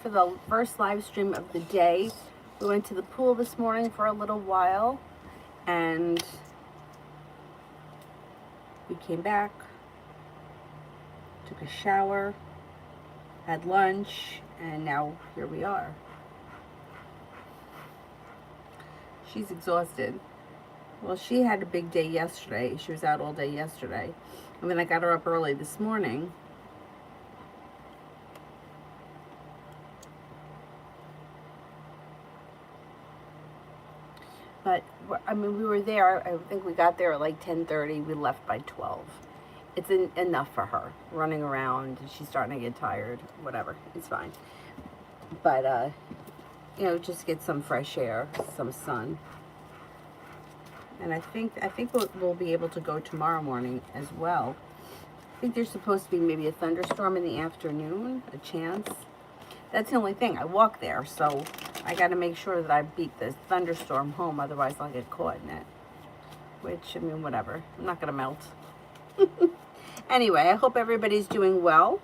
For the first live stream of the day. We went to the pool this morning for a little while and we came back, took a shower, had lunch, and now here we are. She's exhausted. Well, she had a big day yesterday. She was out all day yesterday. And then I got her up early this morning. But, I mean, we were there, I think we got there at like 10:30. We left by 12. It's enough for her. Running around, she's starting to get tired. Whatever, it's fine. But, you know, just get some fresh air, some sun. And I think we'll be able to go tomorrow morning as well. I think there's supposed to be maybe a thunderstorm in the afternoon, a chance. That's the only thing. I walk there, so I got to make sure that I beat the thunderstorm home, otherwise I'll get caught in it. Which, I mean, whatever. I'm not going to melt. Anyway, I hope everybody's doing well.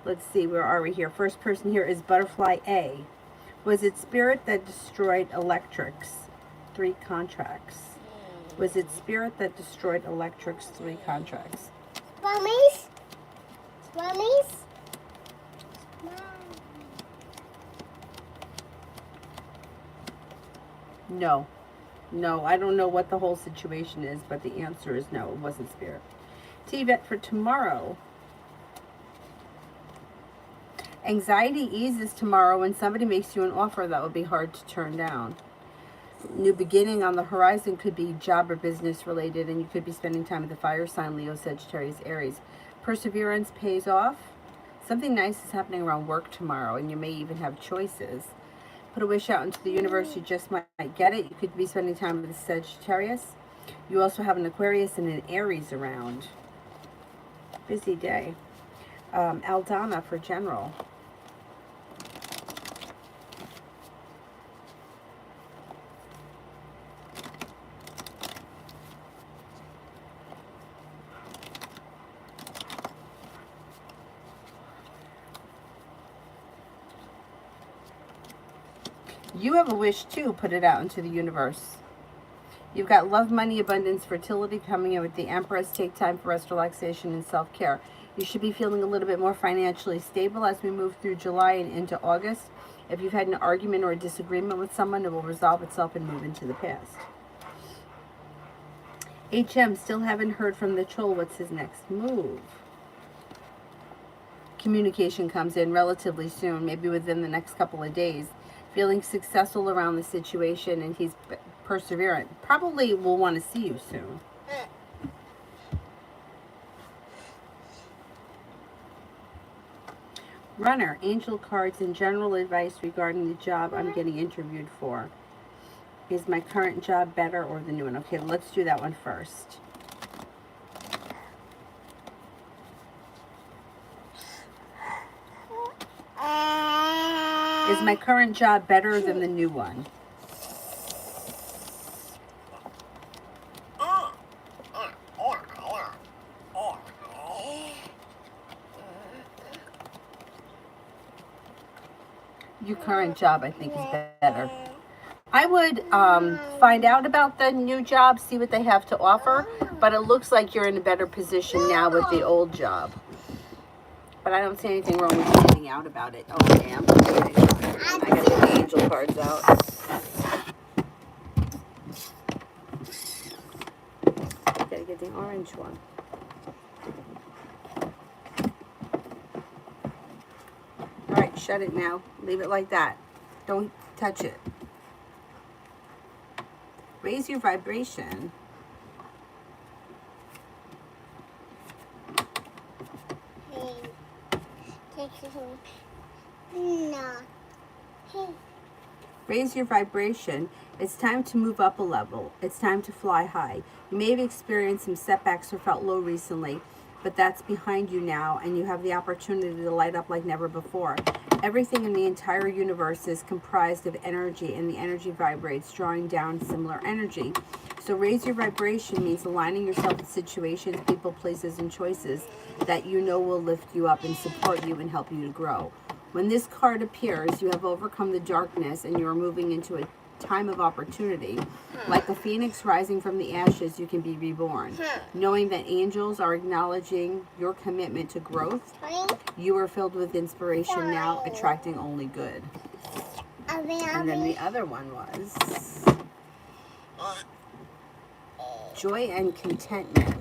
Let's see, where are we here? First person here is Butterfly A. Was it spirit that destroyed electrics? 3 contracts. Was it spirit that destroyed electrics? 3 contracts. Mummies? Mummies? No. No, I don't know what the whole situation is, but the answer is no, it wasn't spirit. T-Vet for tomorrow. Anxiety eases tomorrow when somebody makes you an offer that would be hard to turn down. New beginning on the horizon could be job or business related, and you could be spending time with the fire sign, Leo, Sagittarius, Aries. Perseverance pays off. Something nice is happening around work tomorrow, and you may even have choices. Put a wish out into the universe, you just might get it. You could be spending time with the Sagittarius. You also have an Aquarius and an Aries around. Busy day. Aldana for general. You have a wish too, put it out into the universe. You've got love, money, abundance, fertility coming in with the Empress. Take time for rest, relaxation, and self-care. You should be feeling a little bit more financially stable as we move through July and into August. If you've had an argument or a disagreement with someone, it will resolve itself and move into the past. HM, still haven't heard from the troll. What's his next move? Communication comes in relatively soon, maybe within the next couple of days. Feeling successful around the situation, and he's perseverant. Probably will want to see you soon. Runner, angel cards and general advice regarding the job I'm getting interviewed for. Is my current job better or the new one? Okay, let's do that one first. Is my current job better than the new one? Your current job, I think, is better. I would find out about the new job, see what they have to offer, but it looks like you're in a better position now with the old job. But I don't see anything wrong with finding out about it. Oh, damn. I got the angel cards out. Gotta get the orange one. All right, shut it now. Leave it like that. Don't touch it. Raise your vibration. No. Raise your vibration. It's time to move up a level. It's time to fly high. You may have experienced some setbacks or felt low recently, but that's behind you now, and you have the opportunity to light up like never before. Everything in the entire universe is comprised of energy, and the energy vibrates, drawing down similar energy. So raise your vibration means aligning yourself with situations, people, places, and choices that you know will lift you up and support you and help you to grow. When this card appears, you have overcome the darkness and you are moving into a time of opportunity. Like a phoenix rising from the ashes, you can be reborn. Knowing that angels are acknowledging your commitment to growth, you are filled with inspiration now, attracting only good. And then the other one was joy and contentment.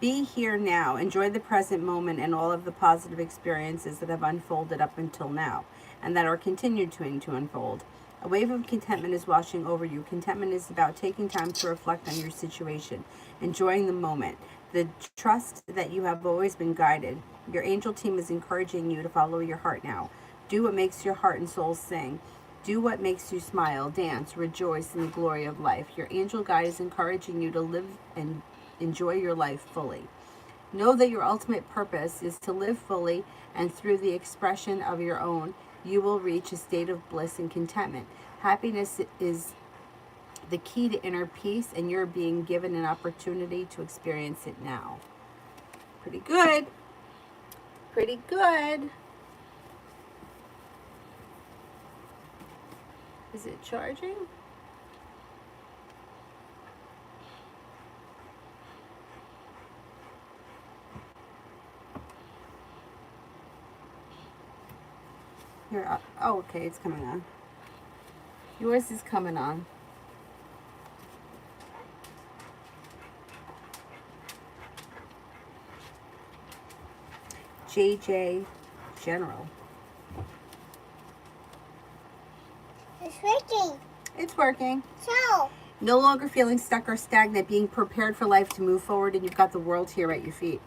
Be here now. Enjoy the present moment and all of the positive experiences that have unfolded up until now and that are continuing to unfold. A wave of contentment is washing over you. Contentment is about taking time to reflect on your situation, enjoying the moment, the trust that you have always been guided. Your angel team is encouraging you to follow your heart now. Do what makes your heart and soul sing. Do what makes you smile, dance, rejoice in the glory of life. Your angel guide is encouraging you to live and enjoy your life fully. Know that your ultimate purpose is to live fully, and through the expression of your own, you will reach a state of bliss and contentment. Happiness is the key to inner peace, and you're being given an opportunity to experience it now. Pretty good. Pretty good. Is it charging? Here, oh, okay, it's coming on. Yours is coming on. JJ General. It's working. It's working. So. No longer feeling stuck or stagnant, being prepared for life to move forward, and you've got the world here at your feet.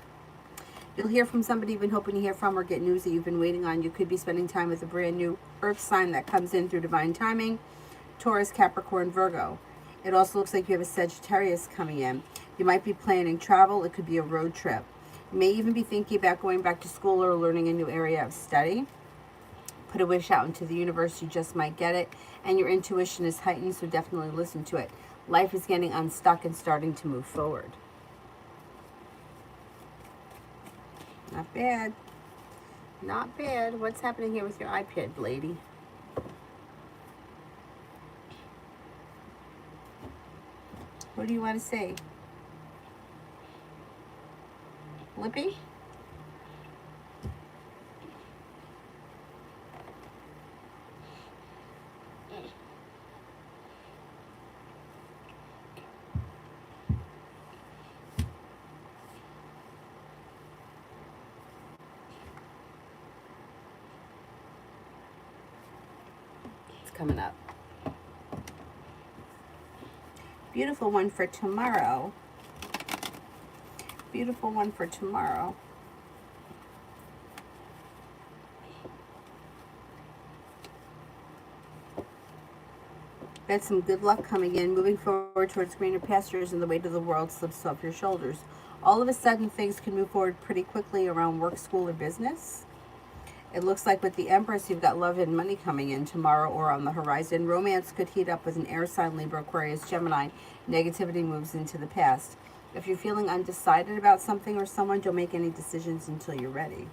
You'll hear from somebody you've been hoping to hear from or get news that you've been waiting on. You could be spending time with a brand new earth sign that comes in through divine timing. Taurus, Capricorn, Virgo. It also looks like you have a Sagittarius coming in. You might be planning travel. It could be a road trip. You may even be thinking about going back to school or learning a new area of study. Put a wish out into the universe. You just might get it. And your intuition is heightened, so definitely listen to it. Life is getting unstuck and starting to move forward. Not bad. Not bad. What's happening here with your iPad, lady? What do you want to say? Lippy? Coming up. Beautiful one for tomorrow. Beautiful one for tomorrow. Got some good luck coming in. Moving forward towards greener pastures and the weight of the world slips off your shoulders. All of a sudden, things can move forward pretty quickly around work, school, or business. It looks like with the Empress, you've got love and money coming in tomorrow or on the horizon. Romance could heat up with an air sign, Libra, Aquarius, Gemini. Negativity moves into the past. If you're feeling undecided about something or someone, don't make any decisions until you're ready.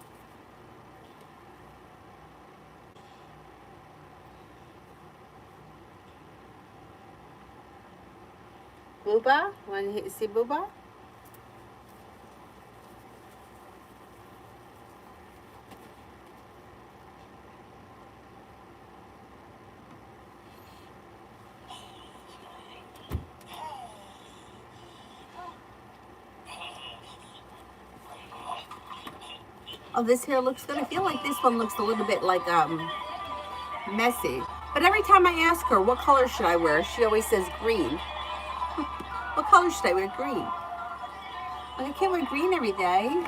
Booba? Want to see Booba? Oh, this hair looks good. I feel like this one looks a little bit like messy. But every time I ask her, what color should I wear? She always says green. What color should I wear? Green. Like, I can't wear green every day.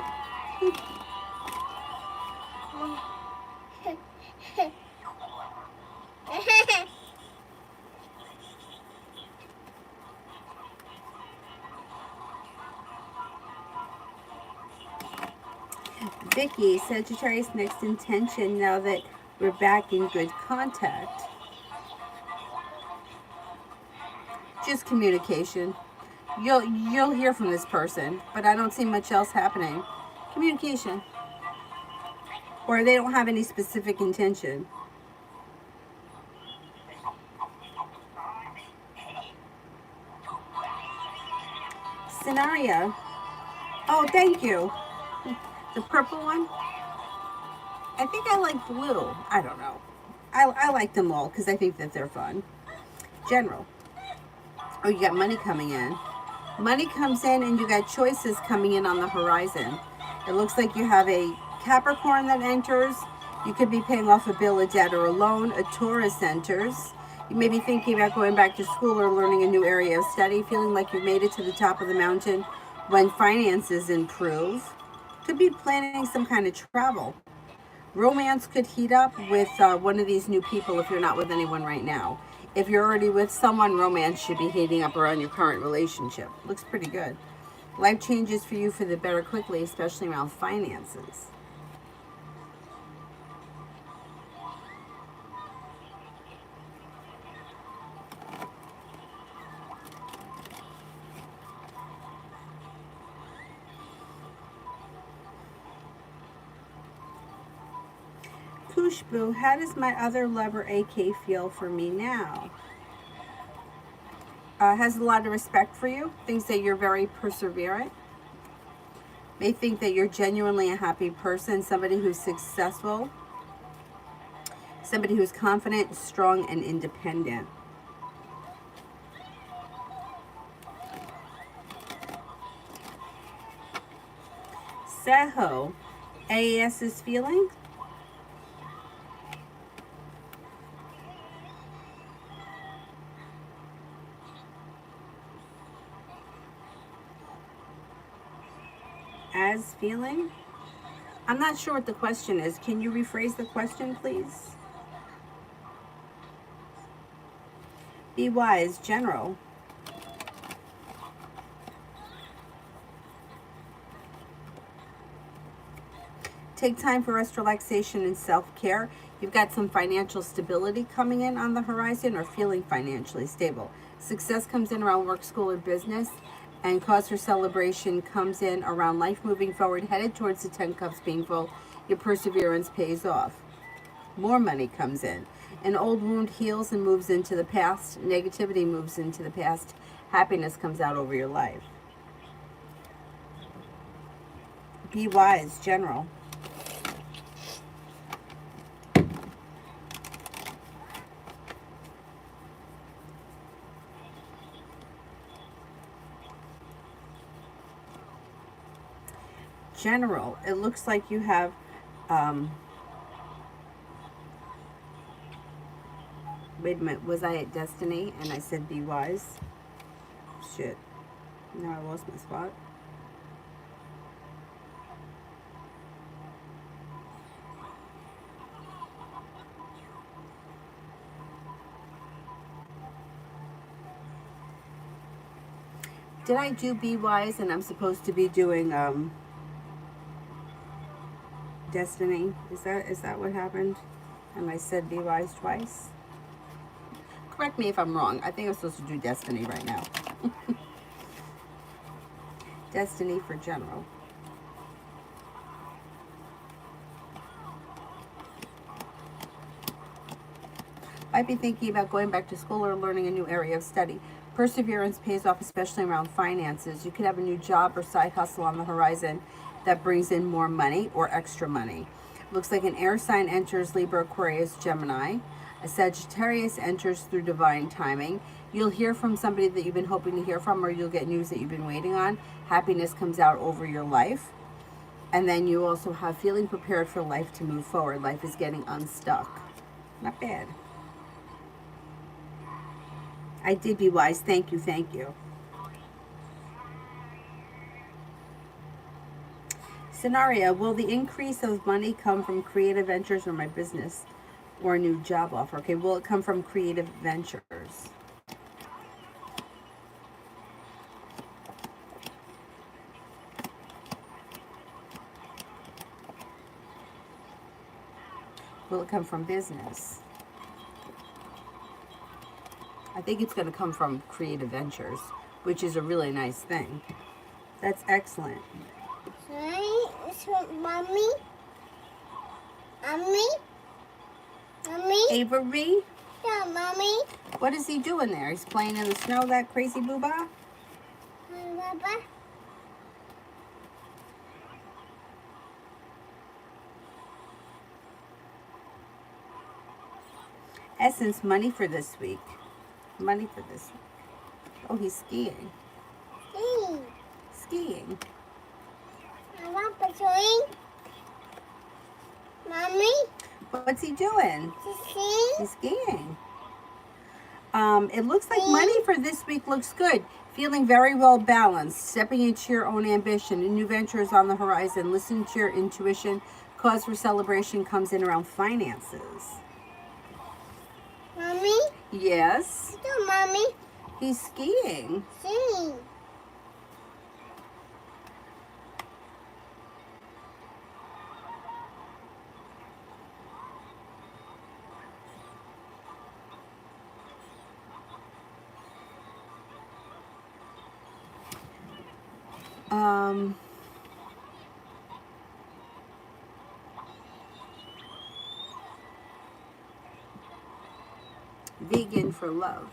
Vicky, Sagittarius next intention now that we're back in good contact. Just communication. You'll hear from this person, but I don't see much else happening. Communication. Or they don't have any specific intention. Scenario. Oh, thank you. The purple one? I think I like blue. I don't know. I like them all because I think that they're fun. General. Oh, you got money coming in. Money comes in and you got choices coming in on the horizon. It looks like you have a Capricorn that enters. You could be paying off a bill, a debt, or a loan. A Taurus enters. You may be thinking about going back to school or learning a new area of study, feeling like you've made it to the top of the mountain when finances improve. Could be planning some kind of travel. Romance could heat up with one of these new people if you're not with anyone right now. If you're already with someone, romance should be heating up around your current relationship. Looks pretty good. Life changes for you for the better quickly, especially around finances. Kushbu, how does my other lover AK feel for me now? Has a lot of respect for you, thinks that you're very perseverant, may think that you're genuinely a happy person, somebody who's successful, somebody who's confident, strong, and independent. Seho, AAS is feeling? As feeling? I'm not sure what the question is. Can you rephrase the question, please? Be wise, general. Take time for rest, relaxation, and self-care. You've got some financial stability coming in on the horizon or feeling financially stable. Success comes in around work, school, or business. And cause for celebration comes in around life moving forward, headed towards the 10 cups being full. Your perseverance pays off. More money comes in. An old wound heals and moves into the past. Negativity moves into the past. Happiness comes out over your life. Be wise, general. General, it looks like you have wait a minute, was I at Destiny and I said be wise? Shit. Now I lost my spot. Did I do be wise and I'm supposed to be doing Destiny? Is that what happened? And I said be wise twice? Correct me if I'm wrong. I think I'm supposed to do Destiny right now. Destiny for general. Might be thinking about going back to school or learning a new area of study. Perseverance pays off, especially around finances. You could have a new job or side hustle on the horizon that brings in more money or extra money. Looks like an air sign enters Libra, Aquarius, Gemini. A Sagittarius enters through divine timing. You'll hear from somebody that you've been hoping to hear from, or you'll get news that you've been waiting on. Happiness comes out over your life. And then you also have feeling prepared for life to move forward. Life is getting unstuck. Not bad. I did be wise. Thank you, thank you. Scenario, will the increase of money come from creative ventures or my business or a new job offer? Okay, will it come from creative ventures? Will it come from business? I think it's going to come from creative ventures. which is a really nice thing. That's excellent. Mommy? Mommy? Mommy? Avery, Yeah, Mommy? what is he doing there? He's playing in the snow, that crazy booba? Papa? Essence, money for this week. Money for this week. Oh, he's skiing. Hey. Skiing. Papa doing? Mommy? What's he doing? See? He's skiing. It looks like money for this week looks good. Feeling very well balanced. Stepping into your own ambition. A new venture is on the horizon. Listening to your intuition. Cause for celebration comes in around finances. Mommy? Yes. No, Mommy. He's skiing. See? Vegan for love.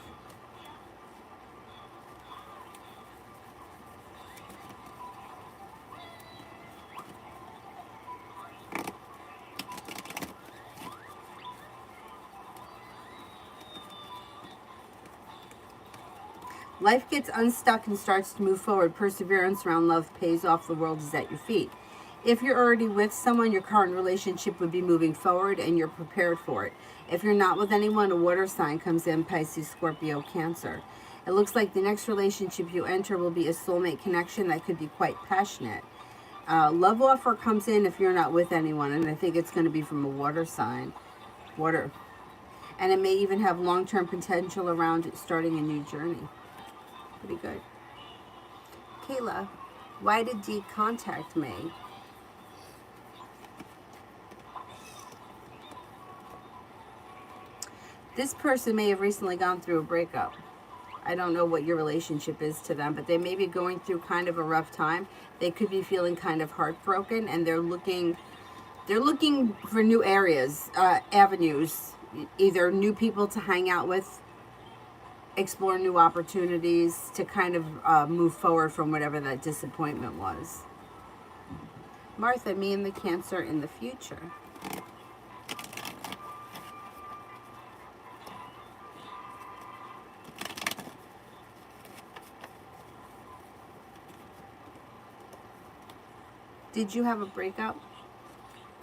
Life gets unstuck and starts to move forward. Perseverance around love pays off. The world is at your feet. If you're already with someone, your current relationship would be moving forward and you're prepared for it. If you're not with anyone, a water sign comes in: Pisces, Scorpio, Cancer. It looks like the next relationship you enter will be a soulmate connection that could be quite passionate. Love offer comes in if you're not with anyone, and I think it's going to be from a water sign. Water. And it may even have long-term potential around starting a new journey. Pretty good. Kayla, why did Dee contact me? This person may have recently gone through a breakup. I don't know what your relationship is to them, but they may be going through kind of a rough time. They could be feeling kind of heartbroken, and they're looking for new areas, avenues, either new people to hang out with, explore new opportunities to kind of move forward from whatever that disappointment was. Martha, me and the Cancer in the future. Did you have a breakup?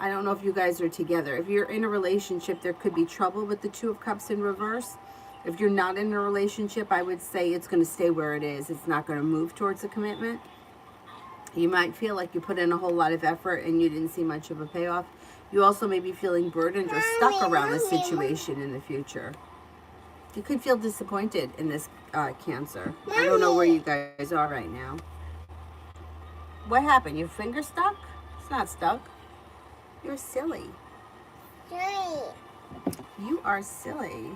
I don't know if you guys are together. If you're in a relationship, there could be trouble with the Two of Cups in reverse. If you're not in a relationship, I would say it's going to stay where it is. It's not going to move towards a commitment. You might feel like you put in a whole lot of effort and you didn't see much of a payoff. You also may be feeling burdened or stuck around the situation in the future. You could feel disappointed in this Cancer. I don't know where you guys are right now. What happened? Your finger stuck? It's not stuck. You're silly. You are silly.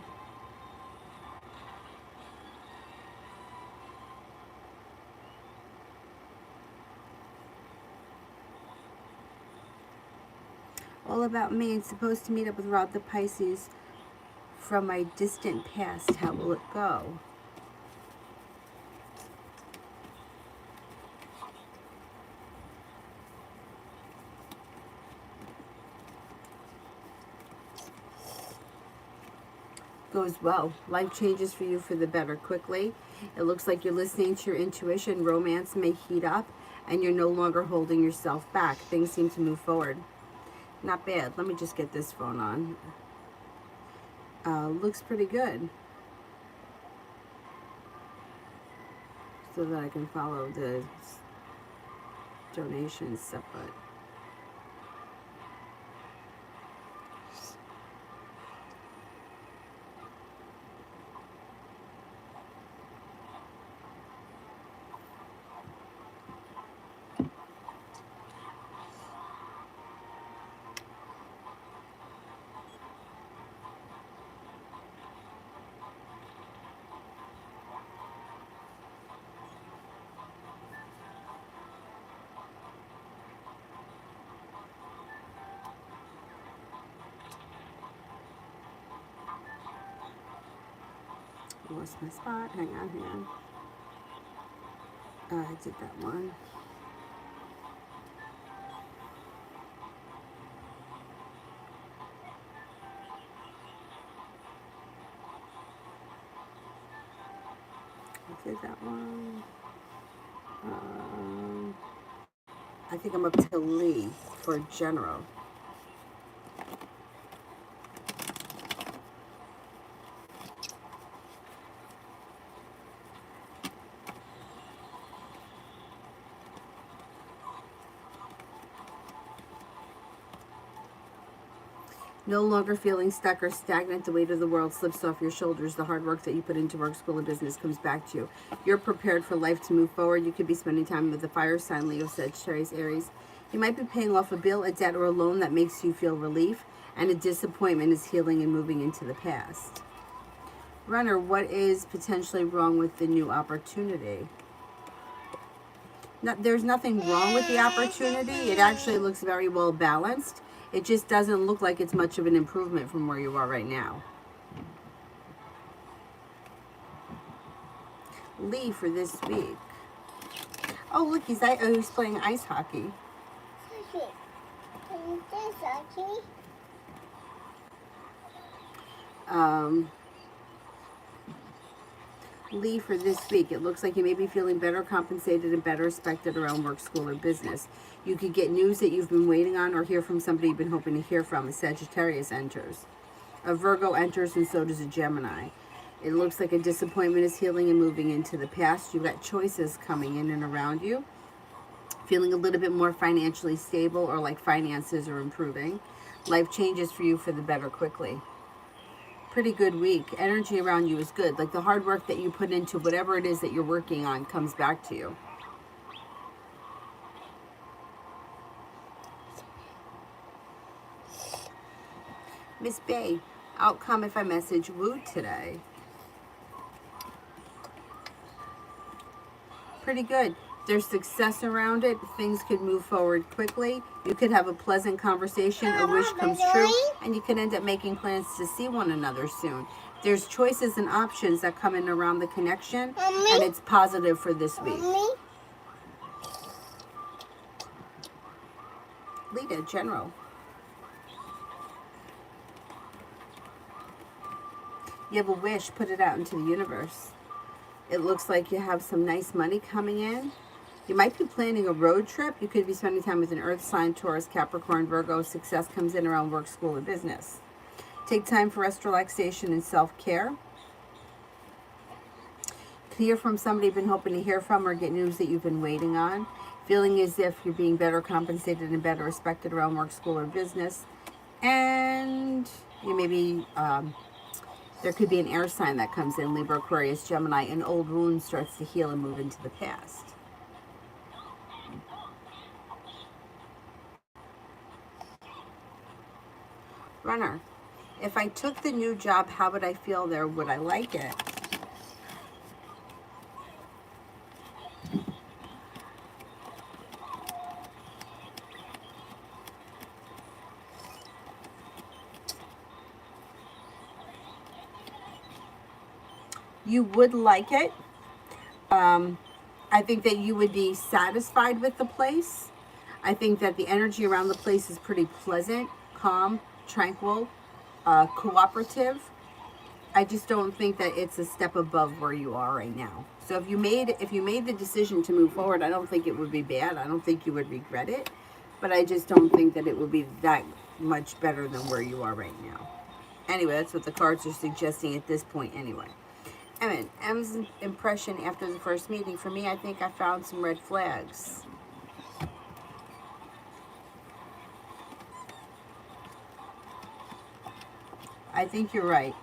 All about me. I'm supposed to meet up with Rob the Pisces from my distant past. How will it go? Goes well. Life changes for you for the better quickly. It looks like you're listening to your intuition. Romance may heat up and you're no longer holding yourself back. Things seem to move forward. Not bad. Let me just get this phone on. Looks pretty good. So that I can follow the donations separate. I lost my spot. Hang on, hang on. I did that one. I did that one. I think I'm up to Lee for general. No longer feeling stuck or stagnant, the weight of the world slips off your shoulders. The hard work that you put into work, school, and business comes back to you. You're prepared for life to move forward. You could be spending time with the fire sign, Leo, Sagittarius, Aries. You might be paying off a bill, a debt, or a loan that makes you feel relief, and a disappointment is healing and moving into the past. Runner, what is potentially wrong with the new opportunity? No, there's nothing wrong with the opportunity. It actually looks very well balanced. It just doesn't look like it's much of an improvement from where you are right now. Lee for this week. Oh, look, he's playing ice hockey. Lee for this week. It looks like you may be feeling better compensated and better respected around work, school, or business. You could get news that you've been waiting on or hear from somebody you've been hoping to hear from. A Sagittarius enters. A Virgo enters, and so does a Gemini. It looks like a disappointment is healing and moving into the past. You've got choices coming in and around you. Feeling a little bit more financially stable, or like finances are improving. Life changes for you for the better quickly. Pretty good week. Energy around you is good. Like the hard work that you put into whatever it is that you're working on comes back to you. Miss Bay, outcome if I message Woo today. Pretty good. There's success around it. Things could move forward quickly. You could have a pleasant conversation. A wish comes true. And you can end up making plans to see one another soon. There's choices and options that come in around the connection. And it's positive for this week. Lita, general. You have a wish. Put it out into the universe. It looks like you have some nice money coming in. You might be planning a road trip. You could be spending time with an earth sign, Taurus, Capricorn, Virgo. Success comes in around work, school, or business. Take time for rest, relaxation, and self-care. Hear from somebody you've been hoping to hear from, or get news that you've been waiting on. Feeling as if you're being better compensated and better respected around work, school, or business. And you may be, there could be an air sign that comes in, Libra, Aquarius, Gemini. An old wound starts to heal and move into the past. Runner, if I took the new job, how would I feel there? Would I like it? You would like it. I think that you would be satisfied with the place. I think that the energy around the place is pretty pleasant, calm, tranquil, cooperative. I just don't think that it's a step above where you are right now. So if you made the decision to move forward, I don't think it would be bad. I don't think you would regret it, but I just don't think that it would be that much better than where you are right now. Anyway, that's what the cards are suggesting at this point anyway. M's impression after the first meeting. For me, I think I found some red flags. I think you're right.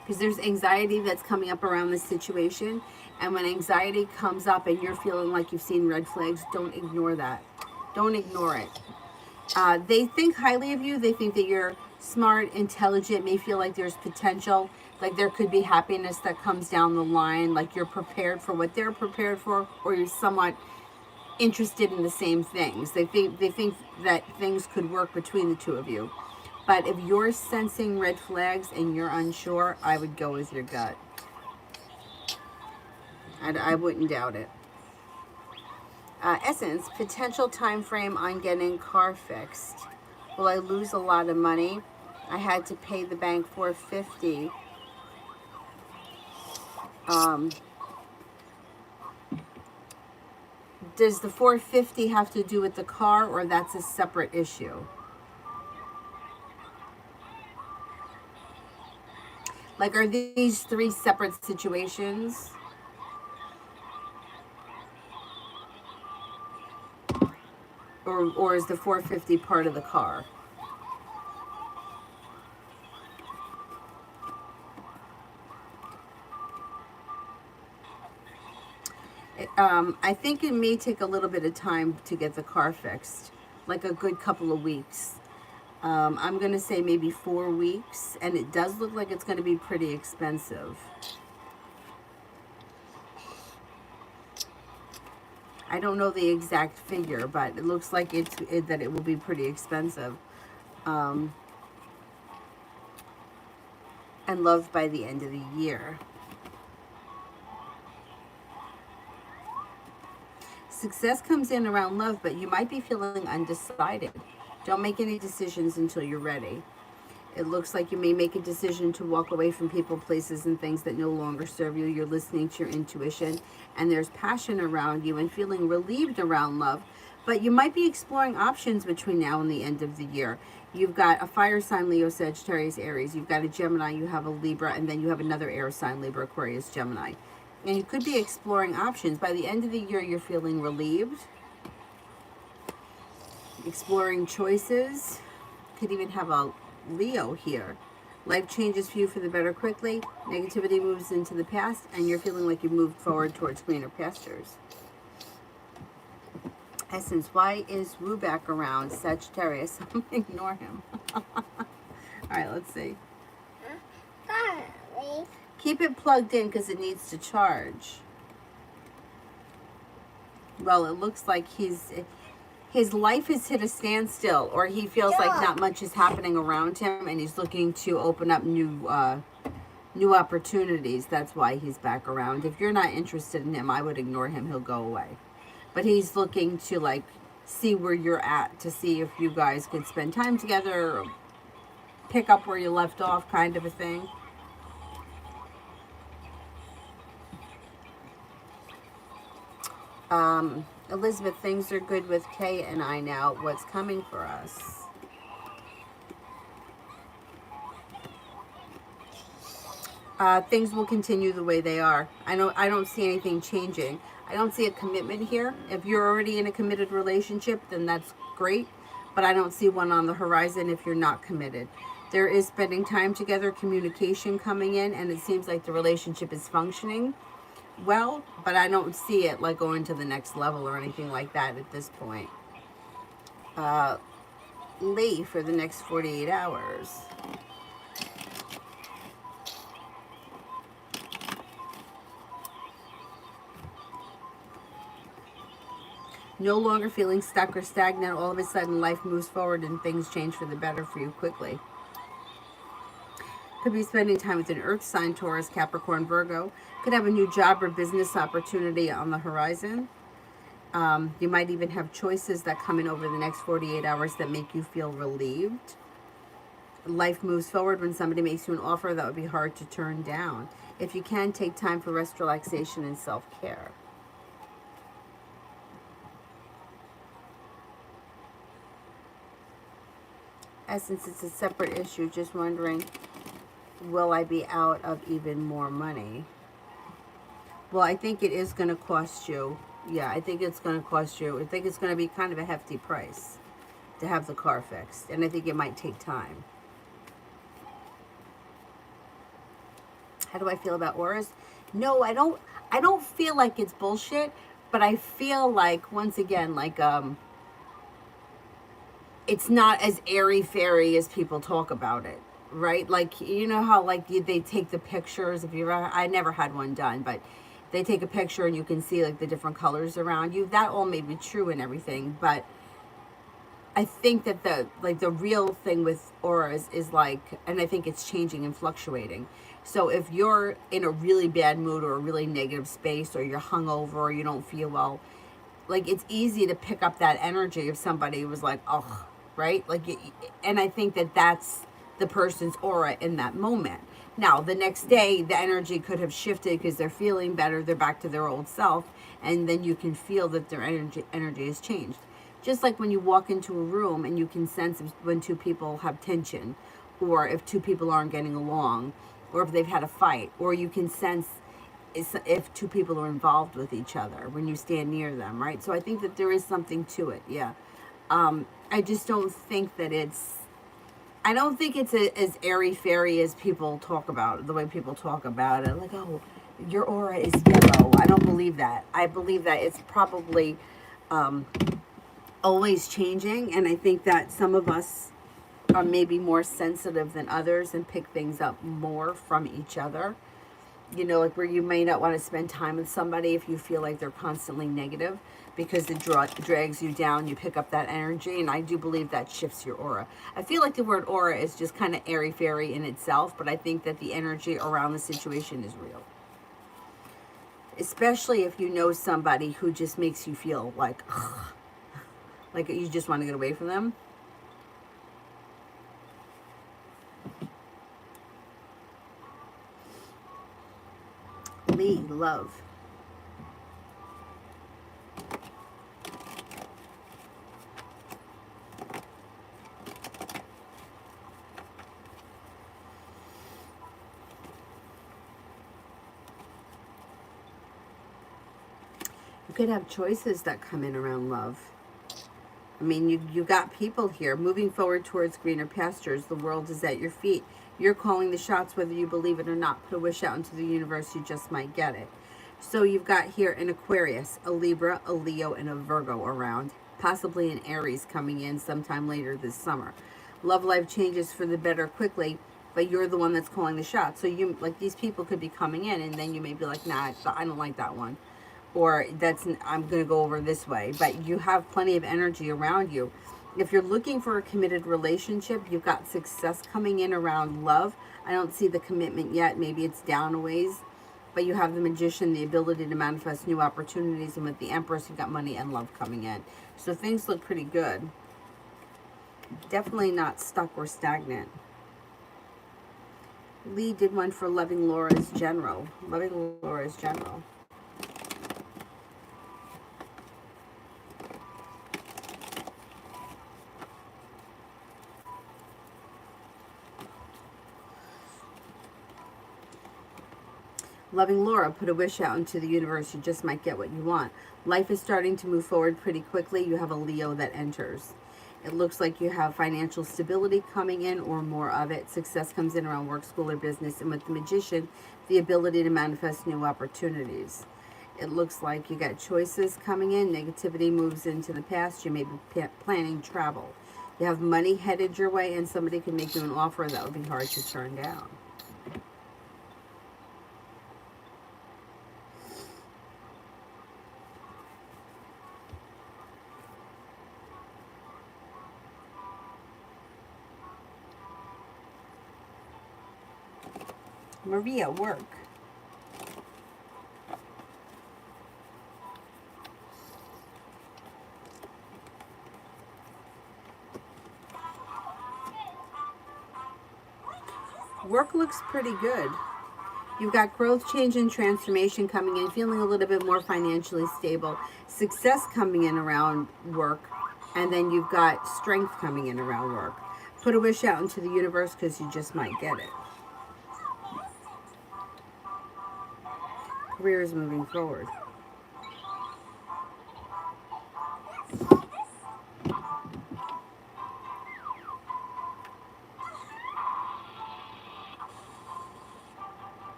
Because there's anxiety that's coming up around this situation. And when anxiety comes up and you're feeling like you've seen red flags, don't ignore that. Don't ignore it. They think highly of you. They think that you're smart, intelligent, may feel like there's potential. Like there could be happiness that comes down the line. Like you're prepared for what they're prepared for, or you're somewhat interested in the same things. They think that things could work between the two of you. But if you're sensing red flags and you're unsure, I would go with your gut. I wouldn't doubt it. Essence, potential time frame on getting car fixed. Will I lose a lot of money? I had to pay the bank $450. Does the $450 have to do with the car, or that's a separate issue? Like, are these three separate situations? Or is the $450 part of the car? I think it may take a little bit of time to get the car fixed, like a good couple of weeks. I'm going to say maybe 4 weeks, and it does look like it's going to be pretty expensive. I don't know the exact figure, but it looks like that it will be pretty expensive. And loved by the end of the year. Success comes in around love, but you might be feeling undecided. Don't make any decisions until you're ready. It looks like you may make a decision to walk away from people, places, and things that no longer serve you. You're listening to your intuition, and there's passion around you and feeling relieved around love. But you might be exploring options between now and the end of the year. You've got a fire sign, Leo, Sagittarius, Aries. You've got a Gemini, you have a Libra, and then you have another air sign, Libra, Aquarius, Gemini. And you could be exploring options. By the end of the year, you're feeling relieved. Exploring choices. Could even have a Leo here. Life changes for you for the better quickly. Negativity moves into the past, and you're feeling like you've moved forward towards greener pastures. Essence, why is Wu back around? Sagittarius. Ignore him. All right, let's see. Sorry. Keep it plugged in because it needs to charge. Well, it looks like his life has hit a standstill, or he feels like not much is happening around him, and he's looking to open up new opportunities. That's why he's back around. If you're not interested in him, I would ignore him. He'll go away. But he's looking to like see where you're at, to see if you guys could spend time together, or pick up where you left off, kind of a thing. Elizabeth, things are good with Kay and I now. What's coming for us? Things will continue the way they are. I don't see anything changing. I don't see a commitment here. If you're already in a committed relationship, then that's great. But I don't see one on the horizon if you're not committed. There is spending time together, communication coming in, and it seems like the relationship is functioning well, but I don't see it like going to the next level or anything like that at this point. Lee, for the next 48 hours. No longer feeling stuck or stagnant. All of a sudden life moves forward and things change for the better for you quickly. Could be spending time with an earth sign, Taurus, Capricorn, Virgo. Could have a new job or business opportunity on the horizon. You might even have choices that come in over the next 48 hours that make you feel relieved. Life moves forward when somebody makes you an offer that would be hard to turn down. If you can, take time for rest, relaxation, and self-care. Essence, it's a separate issue. Just wondering, will I be out of even more money? Well, I think it is going to cost you. Yeah, I think it's going to cost you. I think it's going to be kind of a hefty price to have the car fixed. And I think it might take time. How do I feel about auras? No, I don't feel like it's bullshit, but I feel like, once again, like it's not as airy-fairy as people talk about it, right? Like, you know how like they take the pictures, if you ever, I never had one done, but they take a picture and you can see like the different colors around you. That all may be true and everything, but I think that the real thing with auras is like, and I think it's changing and fluctuating. So if you're in a really bad mood or a really negative space, or you're hungover or you don't feel well, like it's easy to pick up that energy if somebody was like, oh, right? Like, and I think that that's the person's aura in that moment. Now, the next day, the energy could have shifted because they're feeling better, they're back to their old self, and then you can feel that their energy has changed. Just like when you walk into a room and you can sense when two people have tension, or if two people aren't getting along, or if they've had a fight, or you can sense if two people are involved with each other when you stand near them, right? So I think that there is something to it, yeah. I just don't think that I don't think it's as airy fairy as people talk about it, the way people talk about it. Like, oh, your aura is yellow. I don't believe that. I believe that it's probably um, always changing, and I think that some of us are maybe more sensitive than others and pick things up more from each other. You know, like where you may not want to spend time with somebody if you feel like they're constantly negative, because it drags you down. You pick up that energy, and I do believe that shifts your aura. I feel like the word aura is just kind of airy fairy in itself, but I think that the energy around the situation is real. Especially if you know somebody who just makes you feel like, ugh, like you just want to get away from them. Lee, love. You could have choices that come in around love. I mean, you got people here moving forward towards greener pastures. The world is at your feet. You're calling the shots, whether you believe it or not. Put a wish out into the universe. You just might get it. So you've got here an Aquarius, a Libra, a Leo, and a Virgo around. Possibly an Aries coming in sometime later this summer. Love life changes for the better quickly, but you're the one that's calling the shots. So you, like, these people could be coming in, and then you may be like, nah, I don't like that one, or that's, I'm going to go over this way. But you have plenty of energy around you. If you're looking for a committed relationship, you've got success coming in around love. I don't see the commitment yet. Maybe it's down a ways. But you have the Magician, the ability to manifest new opportunities. And with the Empress, you've got money and love coming in. So things look pretty good. Definitely not stuck or stagnant. Lee did one for Loving Laura's General. Loving Laura's General. Loving Laura, put a wish out into the universe. You just might get what you want. Life is starting to move forward pretty quickly. You have a Leo that enters. It looks like you have financial stability coming in, or more of it. Success comes in around work, school, or business. And with the Magician, the ability to manifest new opportunities. It looks like you got choices coming in. Negativity moves into the past. You may be planning travel. You have money headed your way, and somebody can make you an offer that would be hard to turn down. Maria, work. Work looks pretty good. You've got growth, change, and transformation coming in, feeling a little bit more financially stable. Success coming in around work. And then you've got strength coming in around work. Put a wish out into the universe, because you just might get it. Career is moving forward.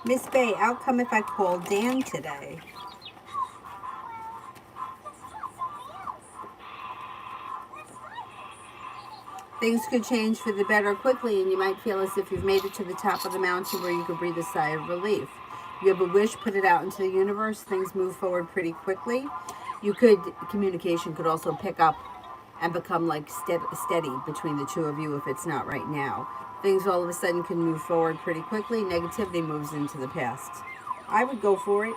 Miss Bay, I'll come if I call Dan today. things could change for the better quickly, and you might feel as if you've made it to the top of the mountain where you could breathe a sigh of relief. You have a wish, put it out into the universe, things move forward pretty quickly. Communication could also pick up and become like steady between the two of you if it's not right now. Things all of a sudden can move forward pretty quickly. Negativity moves into the past. I would go for it.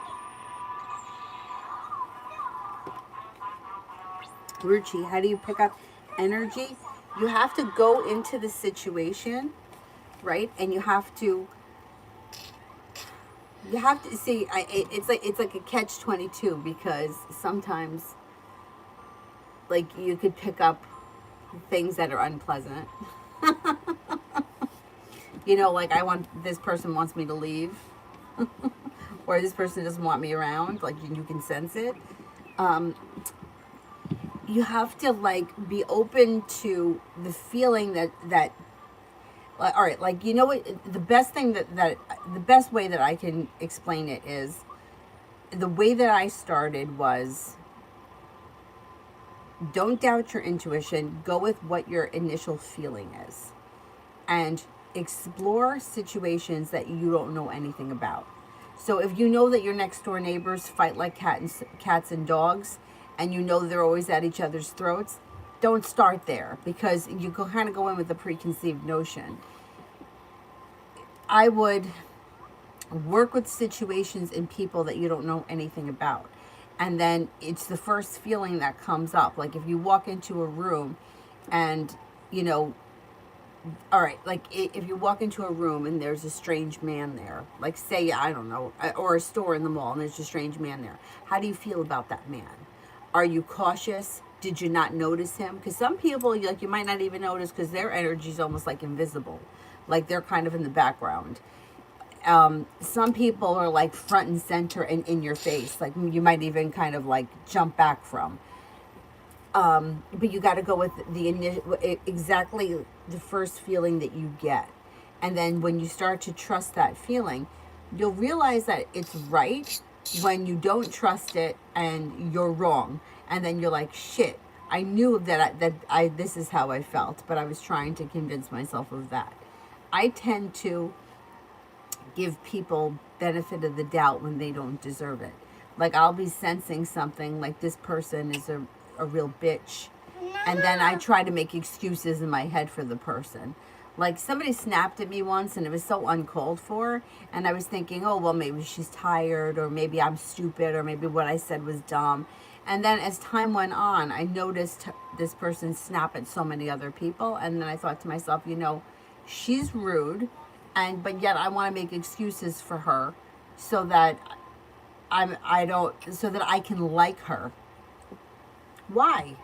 Ruchi, how do you pick up energy? You have to go into the situation, right? And you have to see. It's like a catch-22 because sometimes, like, you could pick up things that are unpleasant. You know, like this person wants me to leave, or this person doesn't want me around. Like you can sense it. You have to like be open to the feeling that all right, like, you know what, the best thing the best way that I can explain it is the way that I started was, don't doubt your intuition, go with what your initial feeling is, and explore situations that you don't know anything about. So if you know that your next door neighbors fight like cats and dogs, and you know they're always at each other's throats, don't start there, because you kind of go in with a preconceived notion. I would work with situations and people that you don't know anything about. And then it's the first feeling that comes up. Like if you walk into a room and, you know, all right, like if you walk into a room and there's a strange man there, like say, I don't know, or a store in the mall and there's a strange man there. How do you feel about that man? Are you cautious? Did you not notice him? Because some people, like, you might not even notice because their energy is almost like invisible. Like they're kind of in the background. Some people are like front and center and in your face. Like you might even kind of like jump back from. But you got to go with exactly the first feeling that you get. And then when you start to trust that feeling, you'll realize that it's right when you don't trust it and you're wrong. And then you're like, shit, I knew that this is how I felt, but I was trying to convince myself of that. I tend to give people benefit of the doubt when they don't deserve it. Like I'll be sensing something like this person is a real bitch, and then I try to make excuses in my head for the person. Like somebody snapped at me once and it was so uncalled for, and I was thinking, oh well, maybe she's tired, or maybe I'm stupid, or maybe what I said was dumb. And then as time went on, I noticed this person snap at so many other people, and then I thought to myself, you know, she's rude, but yet I want to make excuses for her so that so that I can like her. Why?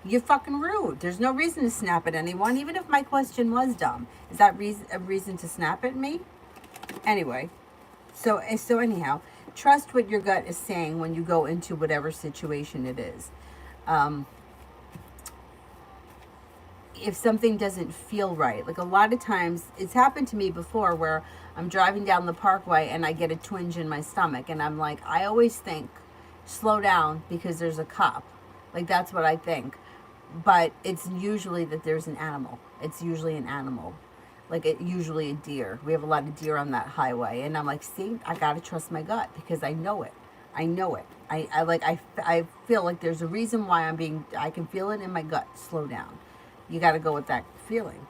You're fucking rude. There's no reason to snap at anyone, even if my question was dumb. Is that a reason to snap at me? Anyway, so anyhow, trust what your gut is saying when you go into whatever situation it is. If something doesn't feel right, like a lot of times it's happened to me before where I'm driving down the parkway and I get a twinge in my stomach, and I'm like, I always think, slow down because there's a cop. Like that's what I think. But it's usually that there's an animal. It's usually an animal. Like usually a deer. We have a lot of deer on that highway. And I'm like, see, I got to trust my gut because I know it. I know it. I feel like there's a reason why I can feel it in my gut. Slow down. You got to go with that feeling.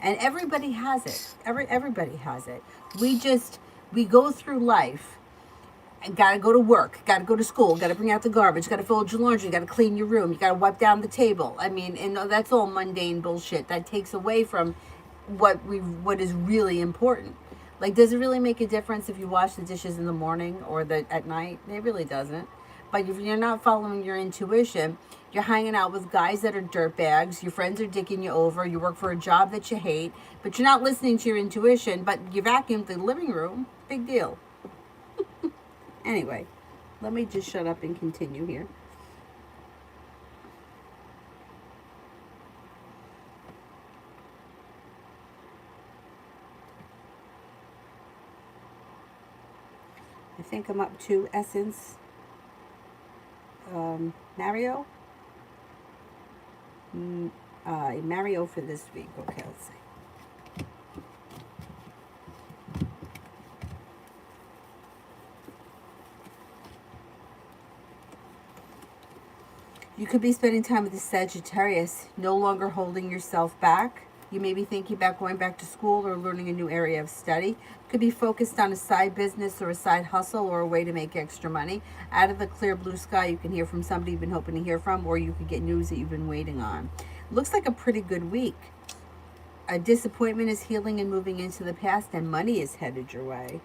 And everybody has it. Everybody has it. We go through life and got to go to work, got to go to school, got to bring out the garbage, got to fold your laundry, got to clean your room, you got to wipe down the table. I mean, and that's all mundane bullshit that takes away from what is really important. Like, does it really make a difference if you wash the dishes in the morning or at night? It really doesn't. But if you're not following your intuition, you're hanging out with guys that are dirtbags, your friends are dicking you over, you work for a job that you hate, but you're not listening to your intuition, but you vacuumed the living room. Big deal. Anyway, let me just shut up and continue here. I think I'm up to Essence. Mario? Mario for this week. Okay, let's see. You could be spending time with the Sagittarius, no longer holding yourself back. You may be thinking about going back to school or learning a new area of study. Could be focused on a side business or a side hustle or a way to make extra money. Out of the clear blue sky, you can hear from somebody you've been hoping to hear from, or you could get news that you've been waiting on. Looks like a pretty good week. A disappointment is healing and moving into the past, and money is headed your way.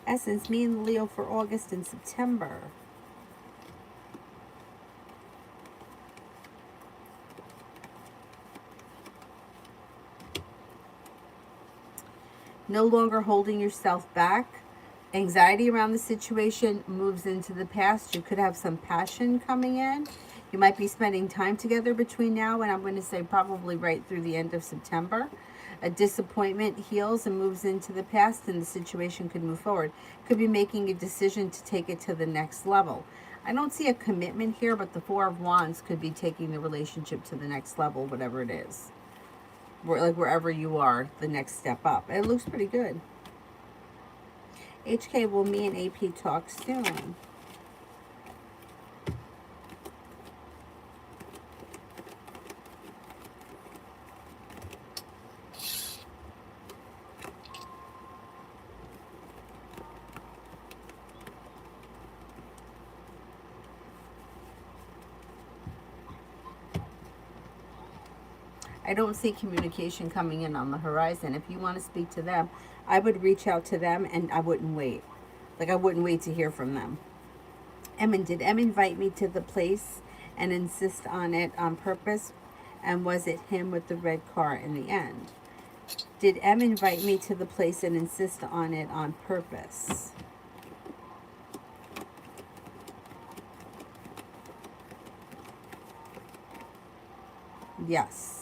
Essence, me and Leo for August and September. No longer holding yourself back. Anxiety around the situation moves into the past. You could have some passion coming in. You might be spending time together between now and I'm going to say probably right through the end of September. A disappointment heals and moves into the past and the situation could move forward. Could be making a decision to take it to the next level. I don't see a commitment here, but the Four of Wands could be taking the relationship to the next level, whatever it is. Like wherever you are, the next step up. It looks pretty good. HK, will me and AP talk soon? I don't see communication coming in on the horizon. If you want to speak to them, I would reach out to them and I wouldn't wait. Like I wouldn't wait to hear from them. Emin, did Em invite me to the place and insist on it on purpose? And was it him with the red car in the end? Did Em invite me to the place and insist on it on purpose? Yes.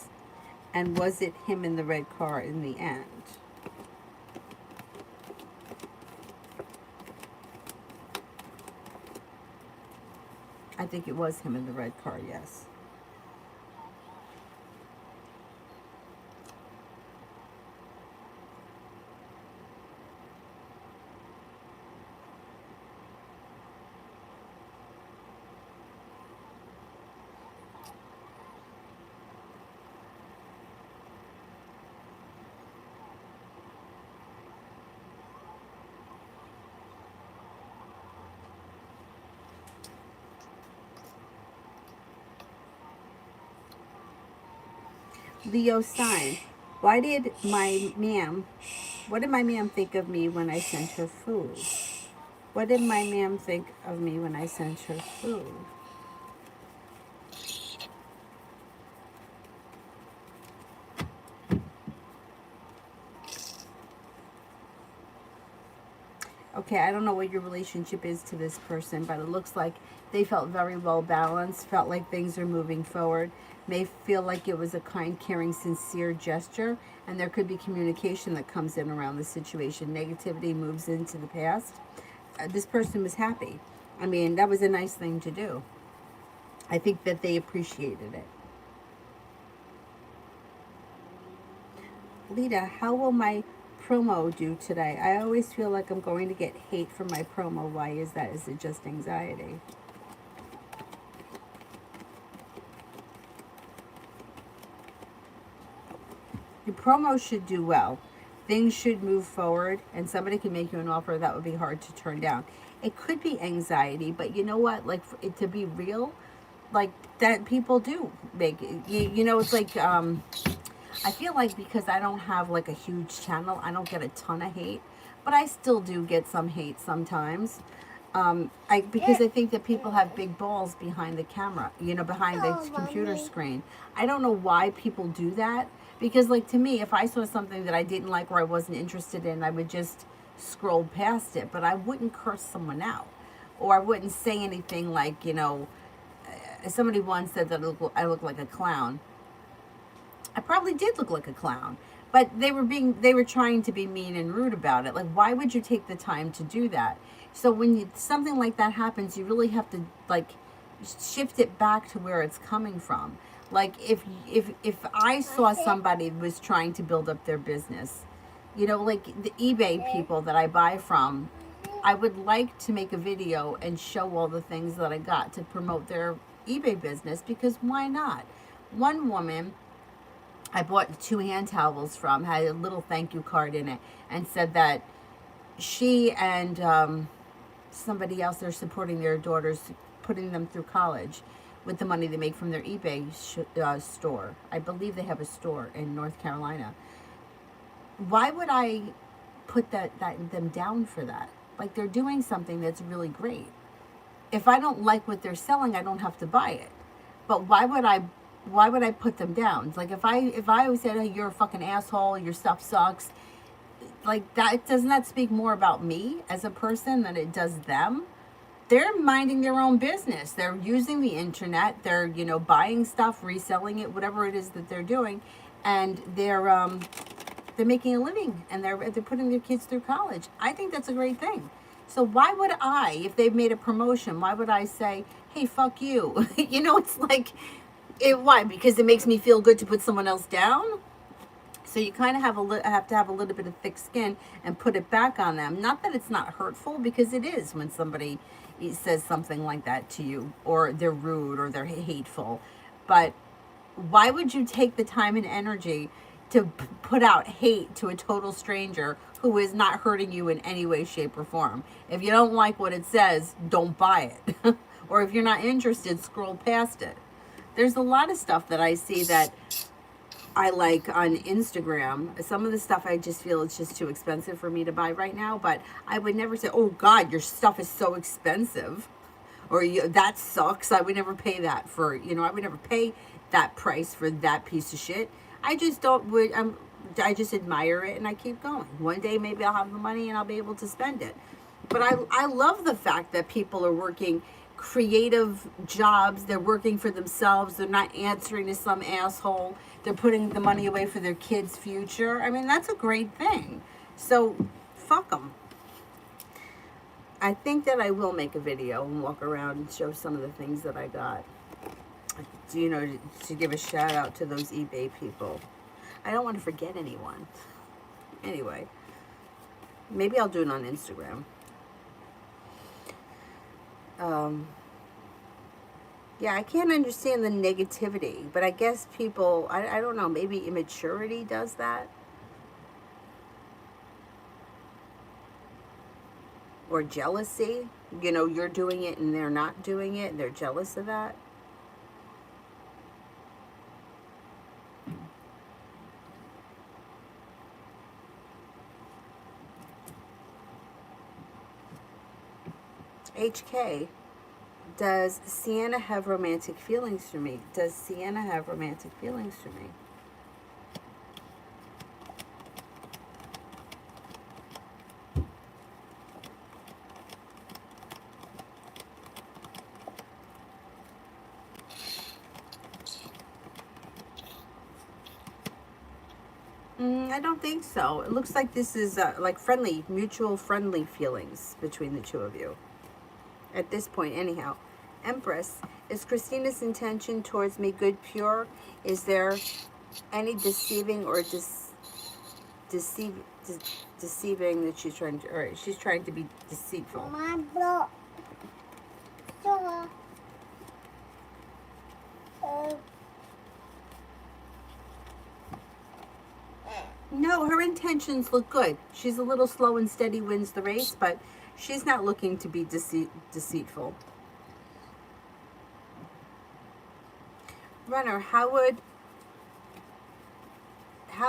And was it him in the red car in the end? I think it was him in the red car, yes. Leo sign. What did my ma'am think of me when I sent her food? What did my ma'am think of me when I sent her food? Okay, I don't know what your relationship is to this person, but it looks like they felt very well balanced, felt like things are moving forward, may feel like it was a kind, caring, sincere gesture, and there could be communication that comes in around the situation. Negativity moves into the past. This person was happy. I mean, that was a nice thing to do. I think that they appreciated it. Lita, how will my promo do today? I always feel like I'm going to get hate for my promo. Why is that? Is it just anxiety? Your promo should do well. Things should move forward, and somebody can make you an offer that would be hard to turn down. It could be anxiety, but you know what? Like, for it to be real, like that people do make it. You know, it's like, I feel like because I don't have like a huge channel, I don't get a ton of hate, but I still do get some hate sometimes. Because I think that people have big balls behind the camera, you know, behind the computer screen. I don't know why people do that. Because, like, to me, if I saw something that I didn't like or I wasn't interested in, I would just scroll past it. But I wouldn't curse someone out. or I wouldn't say anything like, you know, somebody once said that I look like a clown. I probably did look like a clown, but they were trying to be mean and rude about it. Like, why would you take the time to do that? So when something like that happens, you really have to like shift it back to where it's coming from. Like if I saw somebody was trying to build up their business, you know, like the eBay people that I buy from, I would like to make a video and show all the things that I got to promote their eBay business, because why not? One woman I bought 2 hand towels from had a little thank you card in it and said that she and somebody else, they're supporting their daughters, putting them through college with the money they make from their eBay store. I believe they have a store in North Carolina. Why would I put them down for that? Like, they're doing something that's really great. If I don't like what they're selling, I don't have to buy it. But why would I put them down? Like, if I always said, hey, you're a fucking asshole, your stuff sucks, like, that doesn't that speak more about me as a person than it does them? They're minding their own business. They're using the internet. They're, you know, buying stuff, reselling it, whatever it is that they're doing, and they're making a living, and they're putting their kids through college. I think that's a great thing. So why would I, if they've made a promotion, why would I say, hey, fuck you? You know, it's like, why? Because it makes me feel good to put someone else down? So you kind of have to have a little bit of thick skin and put it back on them. Not that it's not hurtful, because it is when somebody says something like that to you, or they're rude or they're hateful. But why would you take the time and energy to put out hate to a total stranger who is not hurting you in any way, shape, or form? If you don't like what it says, don't buy it. Or if you're not interested, scroll past it. There's a lot of stuff that I see that I like on Instagram. Some of the stuff I just feel it's just too expensive for me to buy right now, but I would never say, oh God, your stuff is so expensive, or that sucks. I would never pay that for, you know, I would never pay that price for that piece of shit. I just I just admire it and I keep going. One day maybe I'll have the money and I'll be able to spend it. But I love the fact that people are working creative jobs. They're working for themselves. They're not answering to some asshole. They're putting the money away for their kids' future. I mean, that's a great thing. So, fuck them. I think that I will make a video and walk around and show some of the things that I got. You know, to give a shout out to those eBay people. I don't want to forget anyone. Anyway, maybe I'll do it on Instagram. Yeah, I can't understand the negativity, but I guess people, I don't know, maybe immaturity does that. Or jealousy. You know, you're doing it and they're not doing it, and they're jealous of that. HK, does Sienna have romantic feelings for me? Does Sienna have romantic feelings for me? I don't think so. It looks like this is like friendly, mutual friendly feelings between the two of you. At this point, anyhow. Empress, is Christina's intention towards me good, pure? Is there any deceiving or deceiving that she's trying to, or she's trying to be deceitful? No, her intentions look good. She's a little slow and steady wins the race, but she's not looking to be deceitful. Runner, how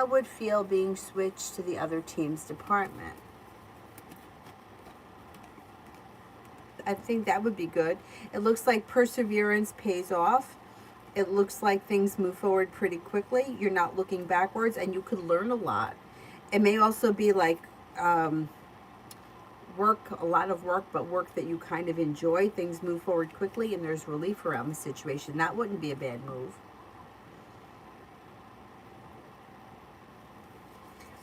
would feel being switched to the other team's department? I think that would be good. It looks like perseverance pays off. It looks like things move forward pretty quickly. You're not looking backwards, and you could learn a lot. It may also be like work, a lot of work, but work that you kind of enjoy. Things move forward quickly and there's relief around the situation. That wouldn't be a bad move.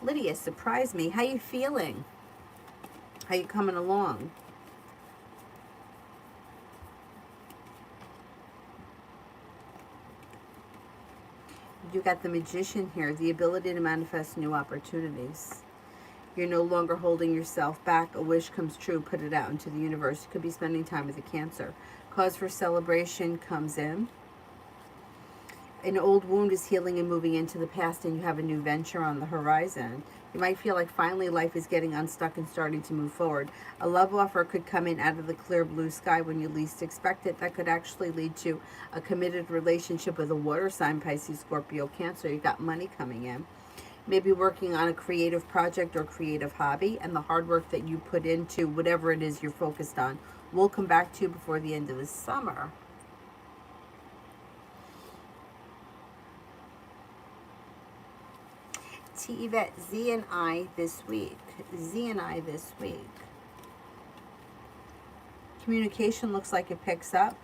Lydia, surprise me. How you feeling? How you coming along? You got the Magician here, the ability to manifest new opportunities. You're no longer holding yourself back. A wish comes true, put it out into the universe. You could be spending time with a Cancer. Cause for celebration comes in. An old wound is healing and moving into the past, and you have a new venture on the horizon. You might feel like finally life is getting unstuck and starting to move forward. A love offer could come in out of the clear blue sky when you least expect it. That could actually lead to a committed relationship with a water sign, Pisces, Scorpio, Cancer. You got money coming in. Maybe working on a creative project or creative hobby, and the hard work that you put into whatever it is you're focused on will come back to you before the end of the summer. T. Yvette, Z and I this week. Z and I this week. Communication looks like it picks up.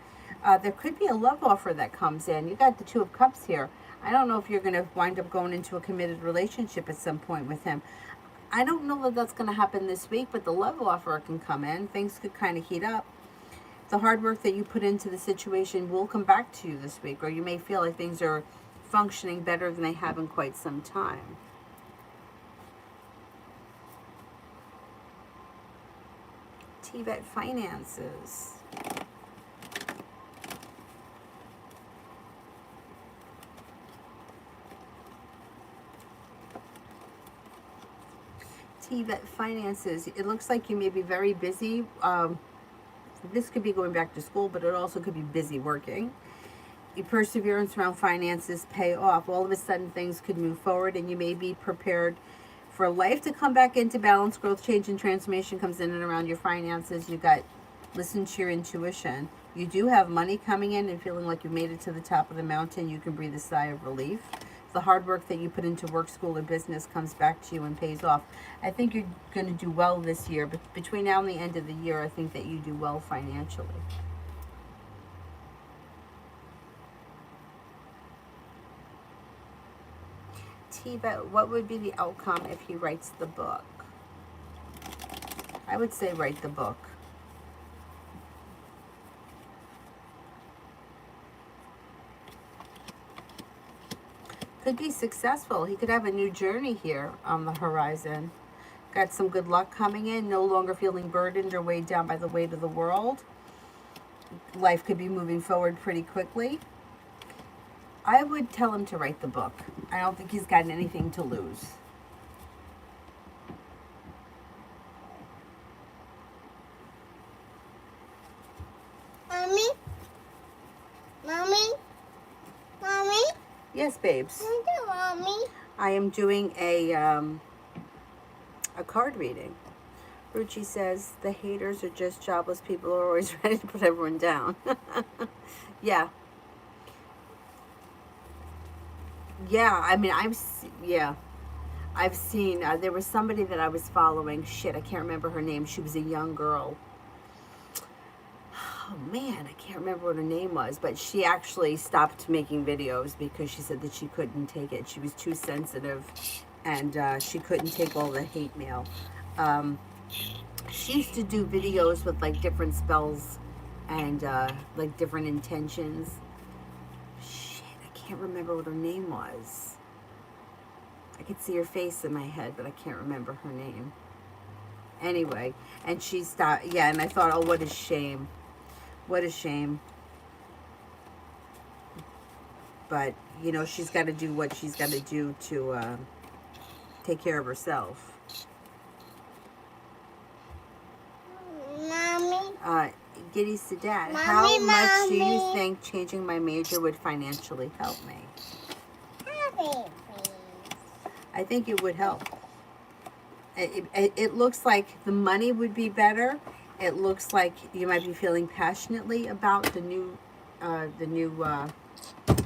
There could be a love offer that comes in. You got the Two of Cups here. I don't know if you're going to wind up going into a committed relationship at some point with him. I don't know that that's going to happen this week, but the love offer can come in. Things could kind of heat up. The hard work that you put into the situation will come back to you this week, or you may feel like things are functioning better than they have in quite some time. Tibet finances. Tibet finances. It looks like you may be very busy. This could be going back to school, but it also could be busy working. Your perseverance around finances pay off. All of a sudden things could move forward, and you may be prepared for life to come back into balance. Growth, change, and transformation comes in and around your finances. You got, listen to your intuition. You do have money coming in and feeling like you made it to the top of the mountain. You can breathe a sigh of relief. The hard work that you put into work, school, or business comes back to you and pays off. I think you're going to do well this year, but between now and the end of the year, I think that you do well financially. Tibet, what would be the outcome if he writes the book? I would say write the book. Could be successful. He could have a new journey here on the horizon. Got some good luck coming in. No longer feeling burdened or weighed down by the weight of the world. Life could be moving forward pretty quickly. I would tell him to write the book. I don't think he's got anything to lose. Mommy? Mommy? Mommy? Yes, babes. Mommy? I am doing a card reading. Ruchi says, the haters are just jobless people who are always ready to put everyone down. Yeah. Yeah, I mean, I've seen, there was somebody that I was following. Shit, I can't remember her name. She was a young girl. Oh man, I can't remember what her name was, but she actually stopped making videos because she said that she couldn't take it. She was too sensitive, and she couldn't take all the hate mail. She used to do videos with like different spells and like different intentions. Shit, I can't remember what her name was. I could see her face in my head, but I can't remember her name. Anyway, and she stopped. Yeah, and I thought, oh, what a shame. What a shame. But, you know, she's got to do what she's got to do to take care of herself. Mommy? Giddy Sadat, Mommy, how much do you Mommy. think changing my major would financially help me? Happy, please. I think it would help. It looks like the money would be better. It looks like you might be feeling passionately about the new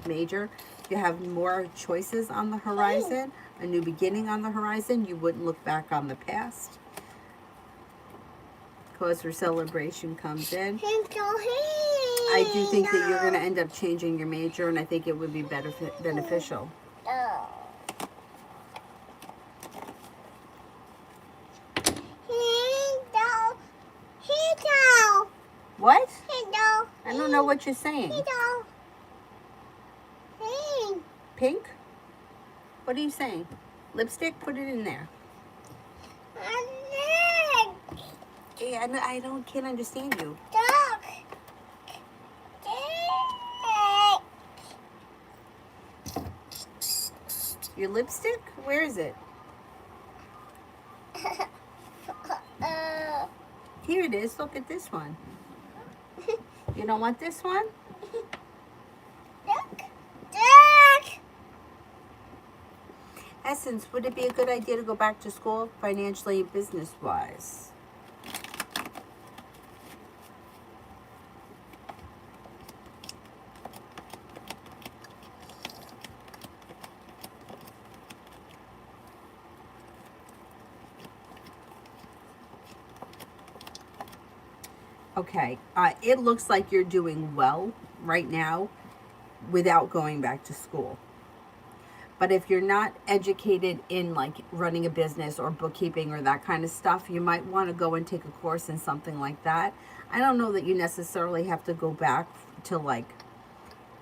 major. You have more choices on the horizon, a new beginning on the horizon. You wouldn't look back on the past. Because her celebration comes in. I I do think that you're going to end up changing your major, and I think it would be beneficial. What? I don't know what you're saying. Pink? What are you saying? Lipstick? Put it in there. Yeah, can't understand you. Your lipstick? Where is it? Here it is. Look at this one. You don't want this one? Essence, would it be a good idea to go back to school financially, business-wise? Okay, it looks like you're doing well right now without going back to school. But if you're not educated in like running a business or bookkeeping or that kind of stuff, you might want to go and take a course in something like that. I don't know that you necessarily have to go back to like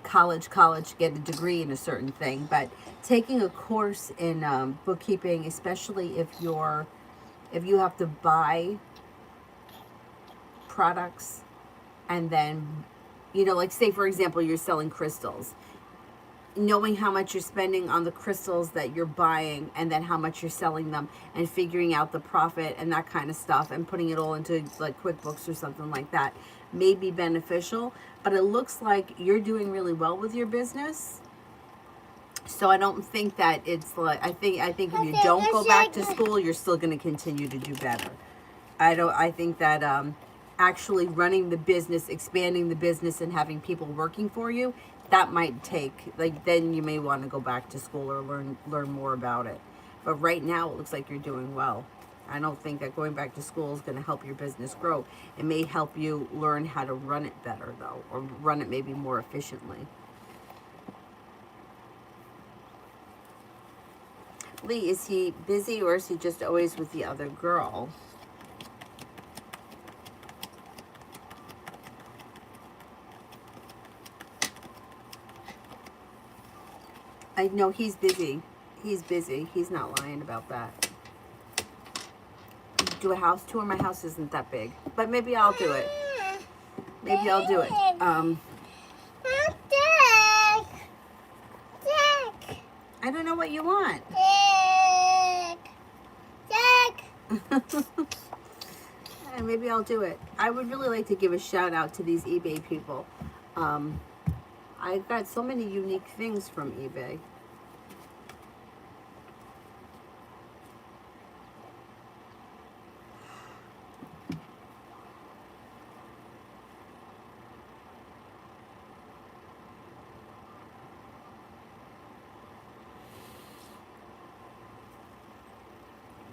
college to get a degree in a certain thing, but taking a course in bookkeeping, especially if you have to buy products and then, like say for example, you're selling crystals. Knowing how much you're spending on the crystals that you're buying and then how much you're selling them and figuring out the profit and that kind of stuff and putting it all into like QuickBooks or something like that may be beneficial. But it looks like you're doing really well with your business. So I don't think that it's like, I think if you don't go back to school, you're still going to continue to do better. I think that actually running the business, expanding the business and having people working for you, that might take, like, then you may want to go back to school or learn more about it. But right now it looks like you're doing well. I don't think that going back to school is going to help your business grow. It may help you learn how to run it better though, or run it maybe more efficiently. Lee, is he busy or is he just always with the other girl? I know he's busy. He's busy. He's not lying about that. Do a house tour. My house isn't that big, but maybe I'll do it. Maybe I'll do it. I don't know what you want. Maybe I'll do it. I would really like to give a shout out to these eBay people. I got so many unique things from eBay.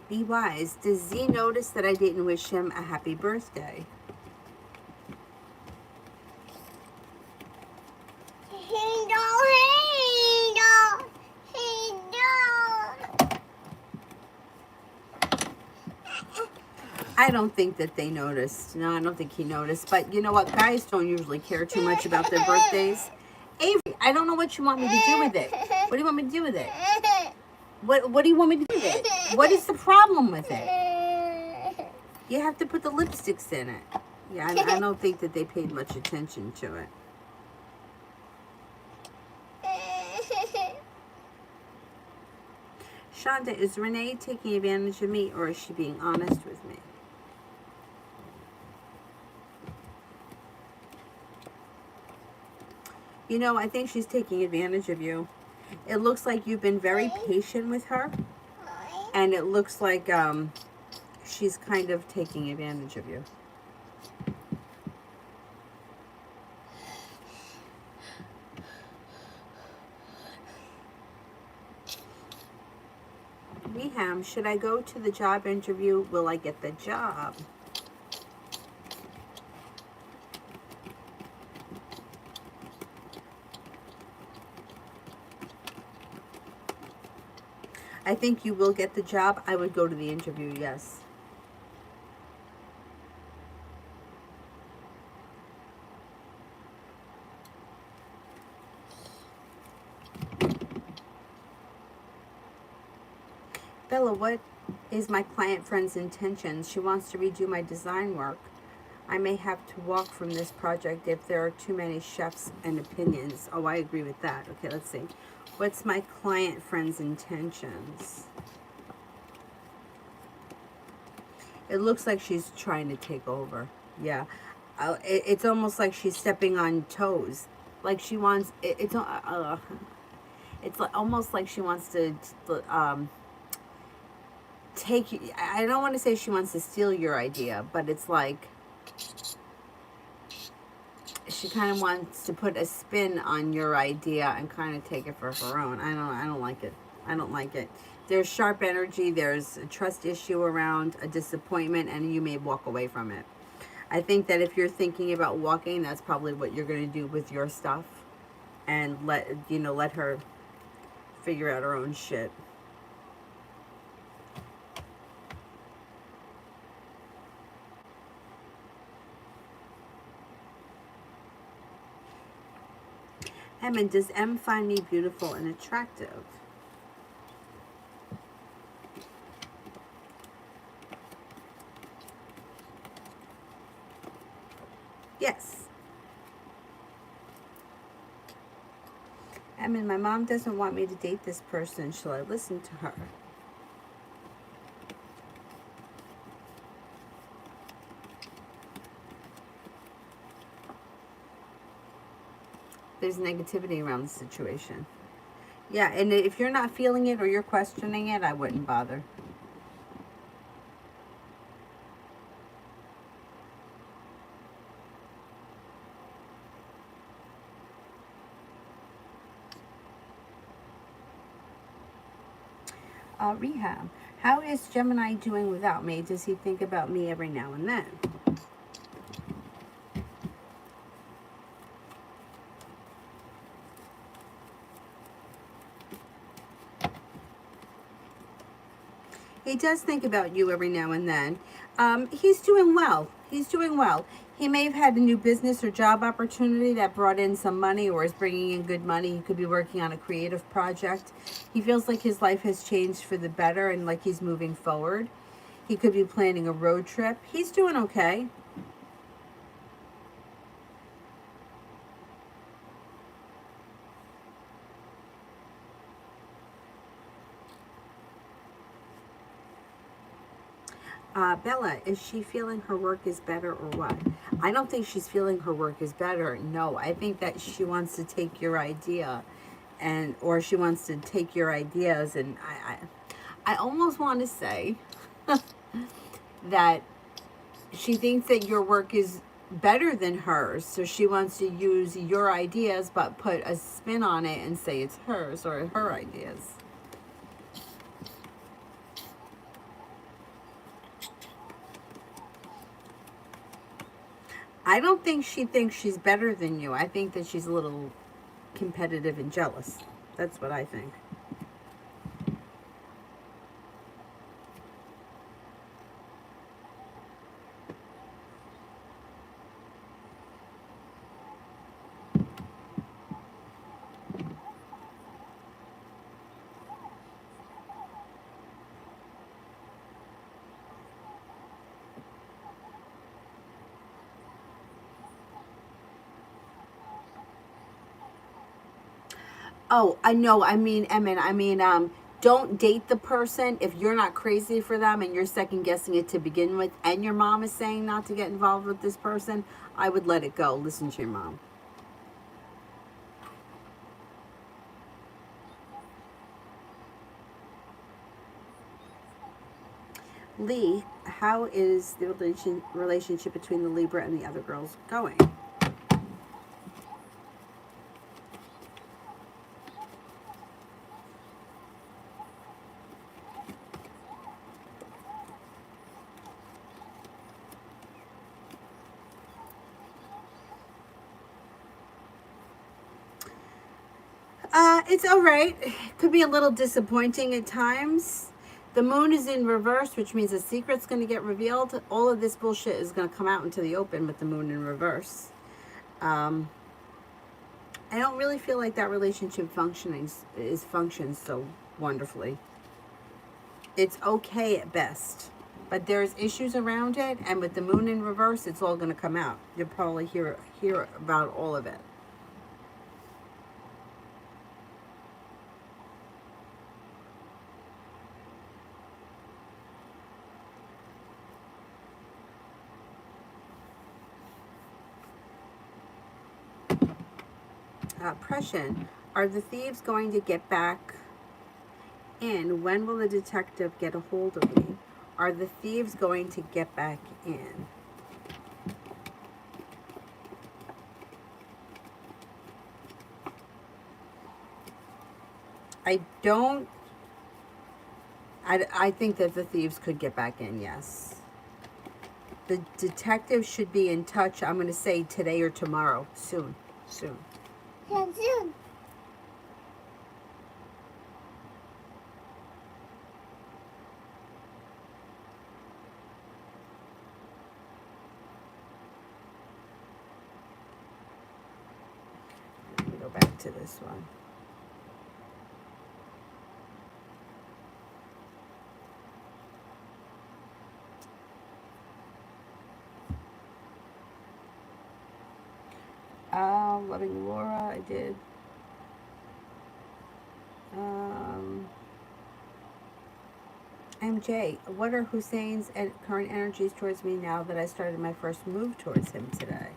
Be wise. Does Z notice that I didn't wish him a happy birthday? I don't think that they noticed. No, I don't think he noticed. But you know what? Guys don't usually care too much about their birthdays. Avery, I don't know what you want me to do with it. What do you want me to do with it? What do you want me to do with it? What is the problem with it? You have to put the lipsticks in it. Yeah, I don't think that they paid much attention to it. Shonda, is Renee taking advantage of me or is she being honest with me? You know, I think she's taking advantage of you. It looks like you've been very patient with her. And it looks like she's kind of taking advantage of you. Reham, should I go to the job interview? Will I get the job? I think you will get the job. I would go to the interview, yes. Bella, what is my client friend's intentions? She wants to redo my design work. I may have to walk from this project if there are too many chefs and opinions. Oh, I agree with that. Okay, let's see. What's my client friend's intentions? It looks like she's trying to take over. Yeah. It's almost like she's stepping on toes. Like she wants, it's like, almost like she wants to take, I don't want to say she wants to steal your idea, but it's like she kind of wants to put a spin on your idea and kind of take it for her own. I don't like it. I don't like it. There's sharp energy, there's a trust issue around, a disappointment, and you may walk away from it. I think that if you're thinking about walking, that's probably what you're going to do with your stuff, and let her figure out her own shit. Emma, does M find me beautiful and attractive? Yes. Emma, my mom doesn't want me to date this person. Shall I listen to her? There's negativity around the situation. Yeah, and if you're not feeling it or you're questioning it, I wouldn't bother. Rehab. How is Gemini doing without me? Does he think about me every now and then? He does think about you every now and then. He's doing well. He's doing well. He may have had a new business or job opportunity that brought in some money or is bringing in good money. He could be working on a creative project. He feels like his life has changed for the better and like he's moving forward. He could be planning a road trip. He's doing okay. Bella, is she feeling her work is better or what? I don't think she's feeling her work is better. No, I think that she wants to take your idea or she wants to take your ideas and I almost want to say that she thinks that your work is better than hers. So she wants to use your ideas but put a spin on it and say it's hers or her ideas. I don't think she thinks she's better than you. I think that she's a little competitive and jealous. That's what I think. Oh, I know. I mean, Emmett, don't date the person if you're not crazy for them and you're second guessing it to begin with, and your mom is saying not to get involved with this person. I would let it go. Listen to your mom. Lee, how is the relationship between the Libra and the other girls going? It's all right. Could be a little disappointing at times. The moon is in reverse, which means a secret's going to get revealed. All of this bullshit is going to come out into the open with the moon in reverse. I don't really feel like that relationship functions so wonderfully. It's okay at best, but there's issues around it, and with the moon in reverse, it's all going to come out. You'll probably hear about all of it. Prussian, are the thieves going to get back in? When will the detective get a hold of me? Are the thieves going to get back in? I think that the thieves could get back in, yes. The detective should be in touch, I'm going to say today or tomorrow. Soon. Yeah, soon. Let me go back to this one. Loving Laura, I did. MJ, what are Hussein's current energies towards me now that I started my first move towards him today?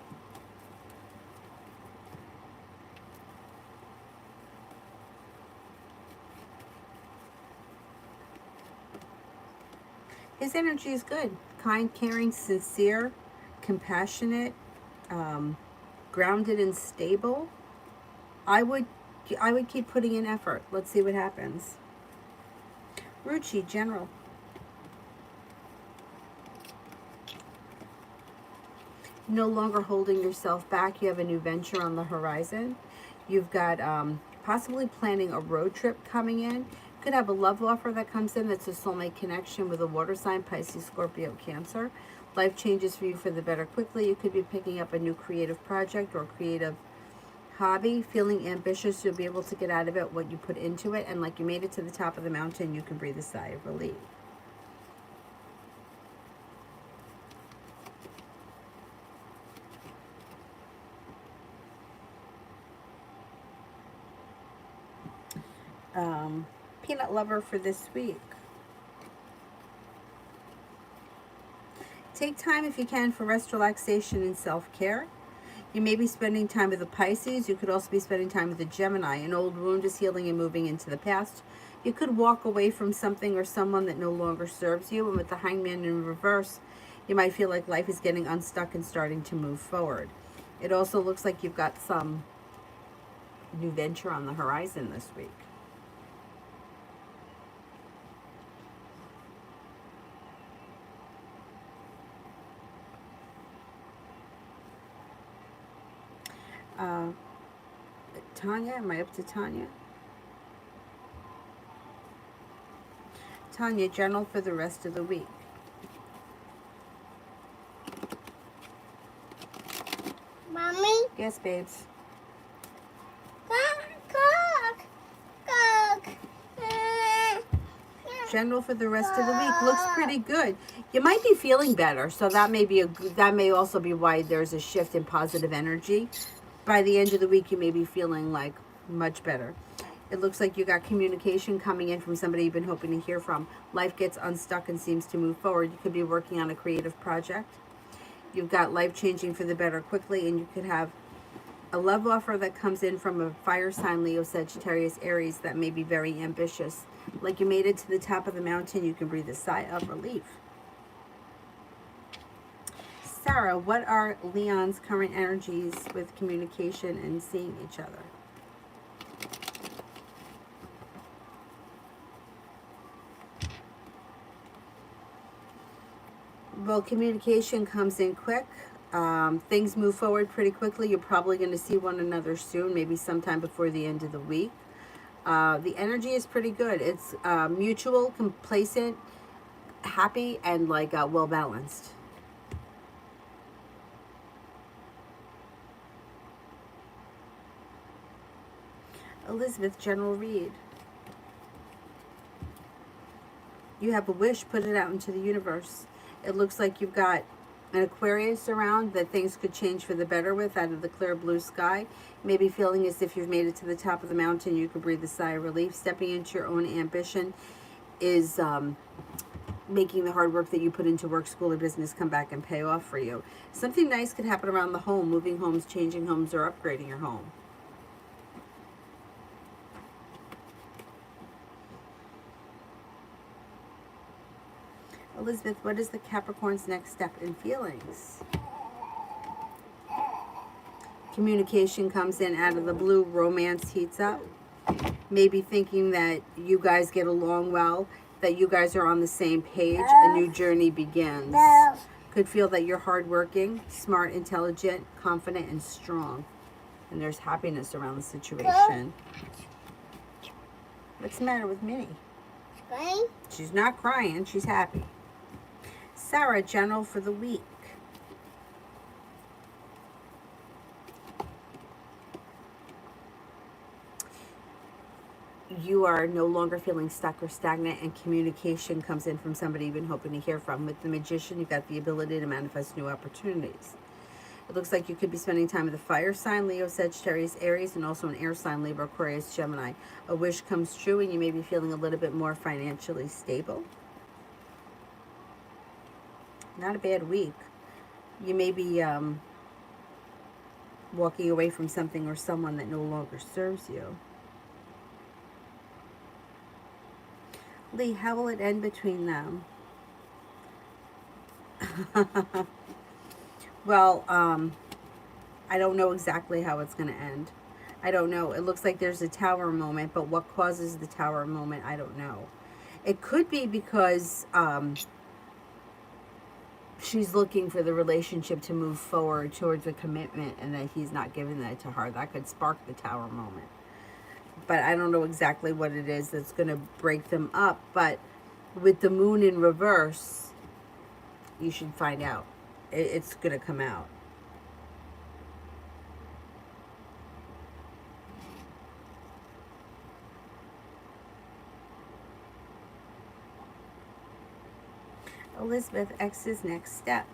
His energy is good. Kind, caring, sincere, compassionate, grounded and stable. I would keep putting in effort. Let's see what happens. Ruchi, general. No longer holding yourself back. You have a new venture on the horizon. You've got possibly planning a road trip coming in. Could have a love offer that comes in that's a soulmate connection with a water sign, Pisces, Scorpio, Cancer. Life changes for you for the better quickly. You could be picking up a new creative project or creative hobby. Feeling ambitious, you'll be able to get out of it what you put into it. And like you made it to the top of the mountain, you can breathe a sigh of relief. Peanut lover for this week. Take time if you can for rest, relaxation, and self-care. You may be spending time with a Pisces. You could also be spending time with a Gemini. An old wound is healing and moving into the past. You could walk away from something or someone that no longer serves you. And with the Hangman in reverse, you might feel like life is getting unstuck and starting to move forward. It also looks like you've got some new venture on the horizon this week. Tanya, am I up to Tanya? Tanya, journal for the rest of the week. Mommy? Yes, babes. Cook. General for the rest of the week looks pretty good. You might be feeling better, so that may also be why there's a shift in positive energy. By the end of the week, you may be feeling like much better. It looks like you got communication coming in from somebody you've been hoping to hear from. Life gets unstuck and seems to move forward. You could be working on a creative project. You've got life changing for the better quickly, and you could have a love offer that comes in from a fire sign, Leo, Sagittarius, Aries, that may be very ambitious. Like you made it to the top of the mountain, you can breathe a sigh of relief. Sarah, what are Leon's current energies with communication and seeing each other? Well, communication comes in quick. Things move forward pretty quickly. You're probably going to see one another soon, maybe sometime before the end of the week. The energy is pretty good. It's mutual, complacent, happy, and like well balanced. Elizabeth, general read. You have a wish, put it out into the universe. It looks like you've got an Aquarius around that things could change for the better with out of the clear blue sky. Maybe feeling as if you've made it to the top of the mountain, you could breathe a sigh of relief. Stepping into your own ambition is making the hard work that you put into work, school, or business come back and pay off for you. Something nice could happen around the home, moving homes, changing homes, or upgrading your home. Elizabeth, what is the Capricorn's next step in feelings? Communication comes in out of the blue, romance heats up. Maybe thinking that you guys get along well, that you guys are on the same page, a new journey begins. Could feel that you're hardworking, smart, intelligent, confident, and strong. And there's happiness around the situation. What's the matter with Minnie? Crying? She's not crying, she's happy. Sarah, general for the week. You are no longer feeling stuck or stagnant, and communication comes in from somebody you've been hoping to hear from. With the Magician, you've got the ability to manifest new opportunities. It looks like you could be spending time with a fire sign, Leo, Sagittarius, Aries, and also an air sign, Libra, Aquarius, Gemini. A wish comes true, and you may be feeling a little bit more financially stable. Not a bad week. You may be walking away from something or someone that no longer serves you. Lee, how will it end between them? Well, I don't know exactly how it's going to end. I don't know. It looks like there's a tower moment, but what causes the tower moment, I don't know. It could be because she's looking for the relationship to move forward towards a commitment, and that he's not giving that to her. That could spark the tower moment. But I don't know exactly what it is that's going to break them up. But with the moon in reverse, you should find out. It's going to come out. Elizabeth, X's next step.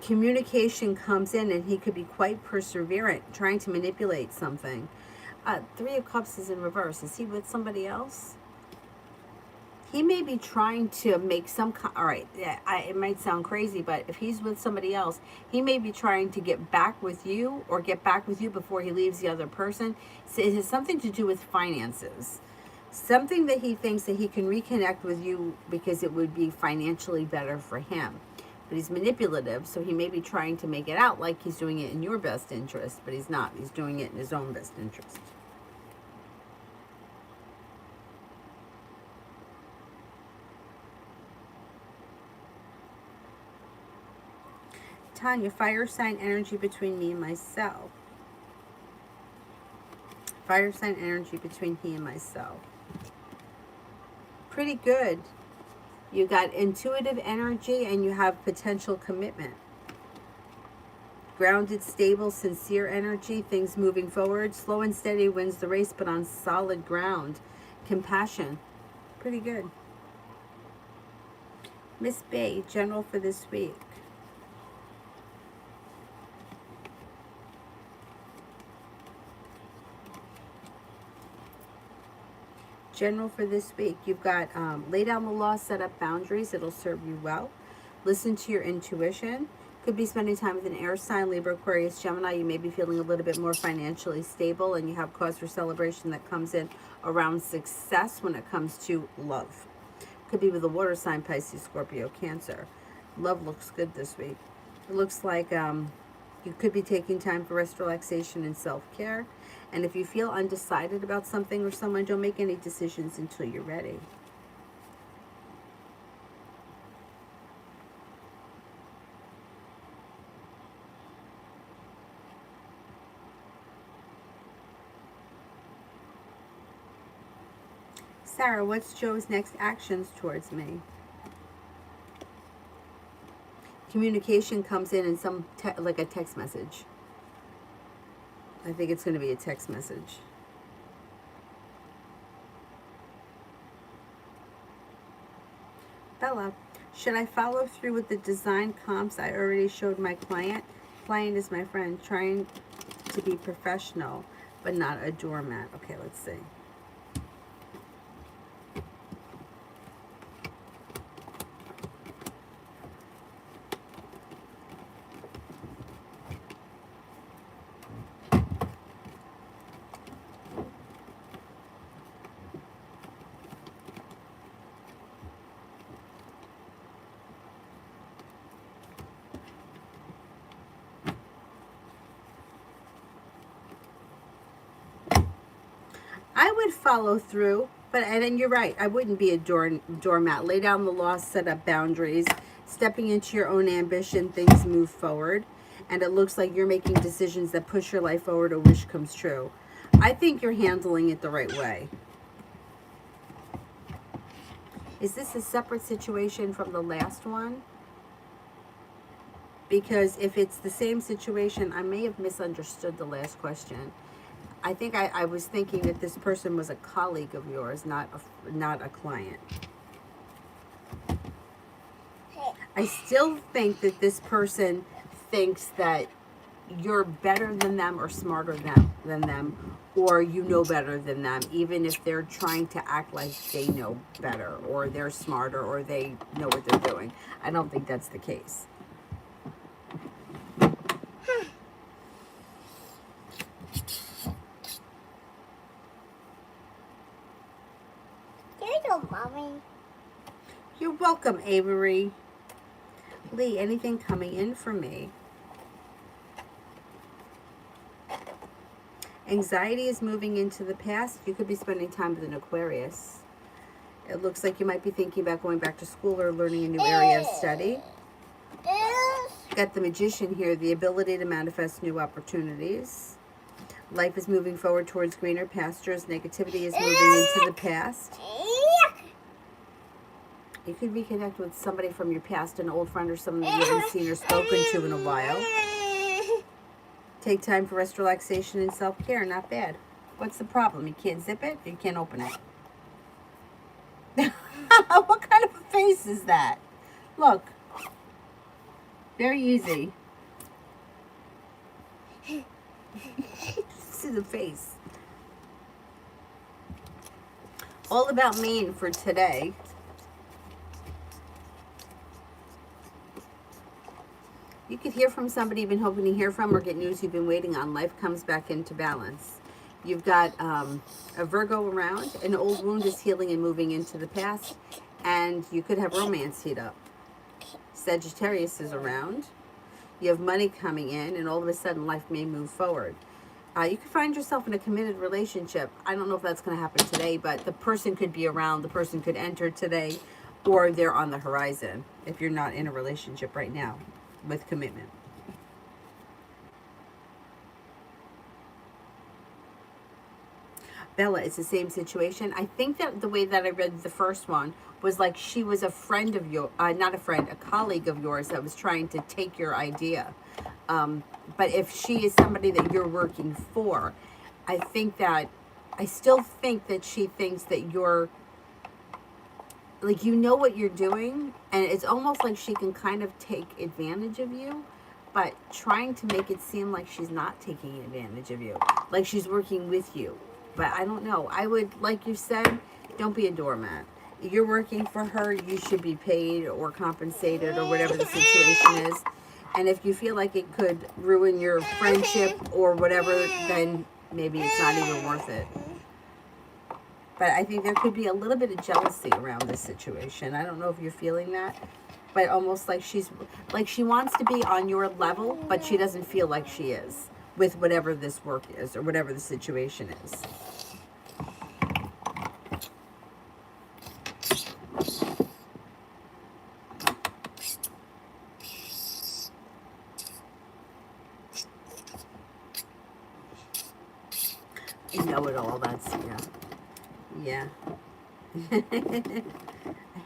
Communication comes in, and he could be quite perseverant, trying to manipulate something. Three of Cups is in reverse. Is he with somebody else? He may be trying to make some... All right, it might sound crazy, but if he's with somebody else, he may be trying to get back with you, or get back with you before he leaves the other person. So it has something to do with finances. Something that he thinks that he can reconnect with you because it would be financially better for him. But he's manipulative, so he may be trying to make it out like he's doing it in your best interest, but he's not. He's doing it in his own best interest. Tanya, fire sign energy between me and myself. Fire sign energy between he and myself. Pretty good. You got intuitive energy, and you have potential commitment. Grounded, stable, sincere energy, things moving forward. Slow and steady wins the race, but on solid ground. Compassion. Pretty good. Miss Bay, general for this week. General for this week, you've got lay down the law, set up boundaries. It'll serve you well. Listen to your intuition. Could be spending time with an air sign, Libra, Aquarius, Gemini. You may be feeling a little bit more financially stable, and you have cause for celebration that comes in around success when it comes to love. Could be with a water sign, Pisces, Scorpio, Cancer. Love looks good this week. It looks like you could be taking time for rest, relaxation, and self-care. And if you feel undecided about something or someone, don't make any decisions until you're ready. Sarah, what's Joe's next actions towards me? Communication comes in some like a text message. I think it's going to be a text message. Bella, should I follow through with the design comps I already showed my client? Client is my friend, trying to be professional, but not a doormat. Okay, let's see. I would follow through, but and then you're right. I wouldn't be a doormat. Lay down the law, set up boundaries, stepping into your own ambition. Things move forward, and it looks like you're making decisions that push your life forward. A wish comes true. I think you're handling it the right way. Is this a separate situation from the last one? Because if it's the same situation, I may have misunderstood the last question. I think I was thinking that this person was a colleague of yours, not a client. I still think that this person thinks that you're better than them or smarter than them, or you know better than them, even if they're trying to act like they know better or they're smarter or they know what they're doing. I don't think that's the case. Mommy. You're welcome, Avery. Lee, anything coming in for me? Anxiety is moving into the past. You could be spending time with an Aquarius. It looks like you might be thinking about going back to school or learning a new area of study. Got the Magician here, the ability to manifest new opportunities. Life is moving forward towards greener pastures. Negativity is moving into the past. You could reconnect with somebody from your past, an old friend or someone that you haven't seen or spoken to in a while. Take time for rest, relaxation, and self-care. Not bad. What's the problem? You can't zip it? You can't open it? What kind of a face is that? Look. Very easy. See the face. All about Maine for today. You could hear from somebody you've been hoping to hear from or get news you've been waiting on. Life comes back into balance. You've got a Virgo around. An old wound is healing and moving into the past. And you could have romance heat up. Sagittarius is around. You have money coming in, and all of a sudden life may move forward. You could find yourself in a committed relationship. I don't know if that's going to happen today, but the person could be around. The person could enter today, or they're on the horizon if you're not in a relationship right now with commitment. Bella, it's the same situation. I think that the way that I read the first one was like she was a friend of yours, not a friend, a colleague of yours that was trying to take your idea. But if she is somebody that you're working for, I still think that she thinks that you're, like, you know what you're doing, and it's almost like she can kind of take advantage of you, but trying to make it seem like she's not taking advantage of you, like she's working with you. But I don't know. I would, like you said, don't be a doormat. If you're working for her, you should be paid or compensated or whatever the situation is. And if you feel like it could ruin your friendship or whatever, then maybe it's not even worth it. But I think there could be a little bit of jealousy around this situation. I don't know if you're feeling that, but almost like she wants to be on your level, but she doesn't feel like she is with whatever this work is or whatever the situation is. You know it all. That's, yeah. I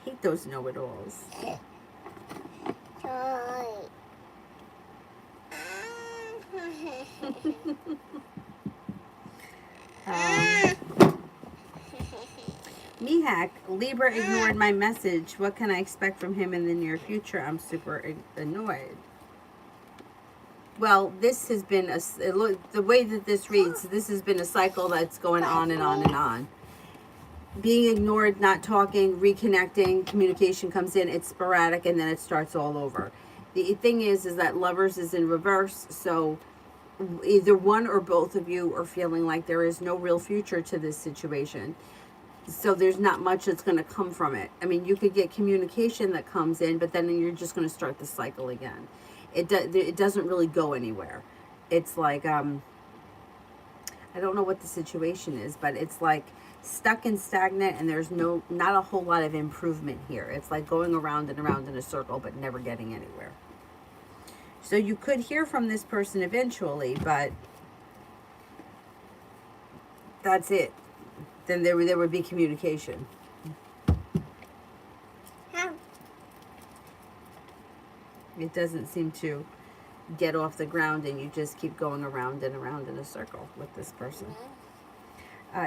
hate those know-it-alls. Toy. Mihak, Libra ignored my message. What can I expect from him in the near future? I'm super annoyed. Well, this has been the way that this reads, this has been a cycle that's going on and on and on. Being ignored, not talking, reconnecting, communication comes in, it's sporadic, and then it starts all over. The thing is that Lovers is in reverse, so either one or both of you are feeling like there is no real future to this situation. So there's not much that's going to come from it. I mean, you could get communication that comes in, but then you're just going to start the cycle again. It doesn't really go anywhere. It's like, I don't know what the situation is, but it's like stuck and stagnant, and there's not a whole lot of improvement here. It's like going around and around in a circle, but never getting anywhere. So you could hear from this person eventually, but that's it. Then there would be communication. It doesn't seem to get off the ground, and you just keep going around and around in a circle with this person.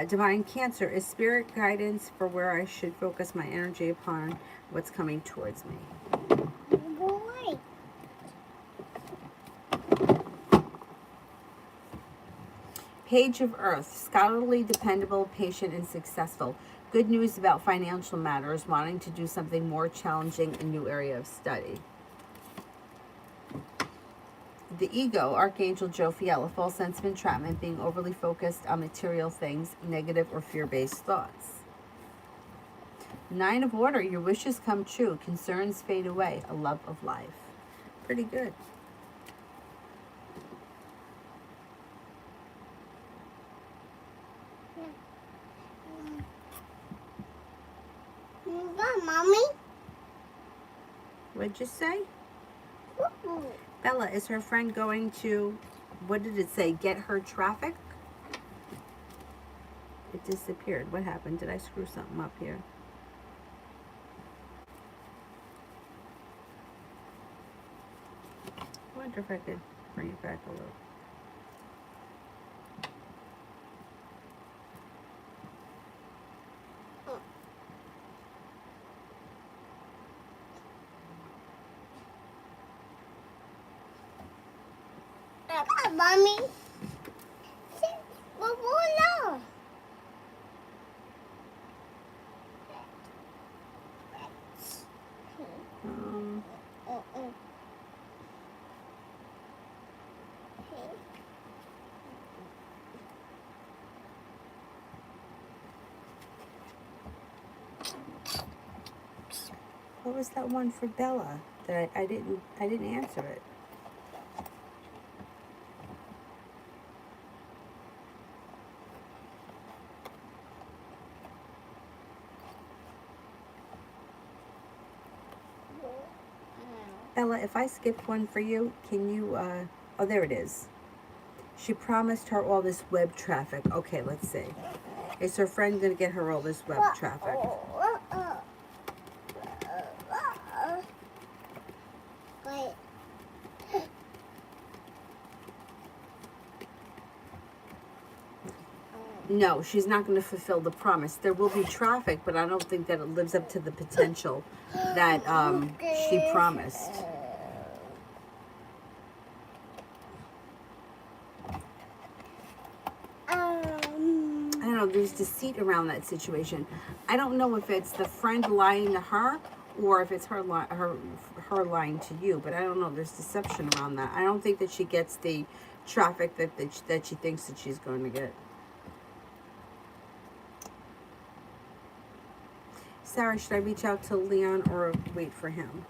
Divine Cancer, is spirit guidance for where I should focus my energy upon what's coming towards me? Boy. Page of Earth, scholarly, dependable, patient, and successful. Good news about financial matters, wanting to do something more challenging, a new area of study. The Ego, Archangel Jophiel, a false sense of entrapment, being overly focused on material things, negative or fear-based thoughts. Nine of Water, your wishes come true, concerns fade away, a love of life. Pretty good. Mommy? What'd you say? Bella, is her friend going to, what did it say, get her traffic? It disappeared. What happened? Did I screw something up here? I wonder if I could bring it back a little. Mommy? What was that one for Bella that I didn't answer it? Bella, if I skipped one for you, can you, oh, there it is. She promised her all this web traffic. Okay, let's see. Is her friend going to get her all this web traffic? No, she's not going to fulfill the promise. There will be traffic, but I don't think that it lives up to the potential that she promised. I don't know, there's deceit around that situation. I don't know if it's the friend lying to her or if it's her lying to you, but I don't know. There's deception around that. I don't think that she gets the traffic that she thinks that she's going to get. Sarah, should I reach out to Leon or wait for him?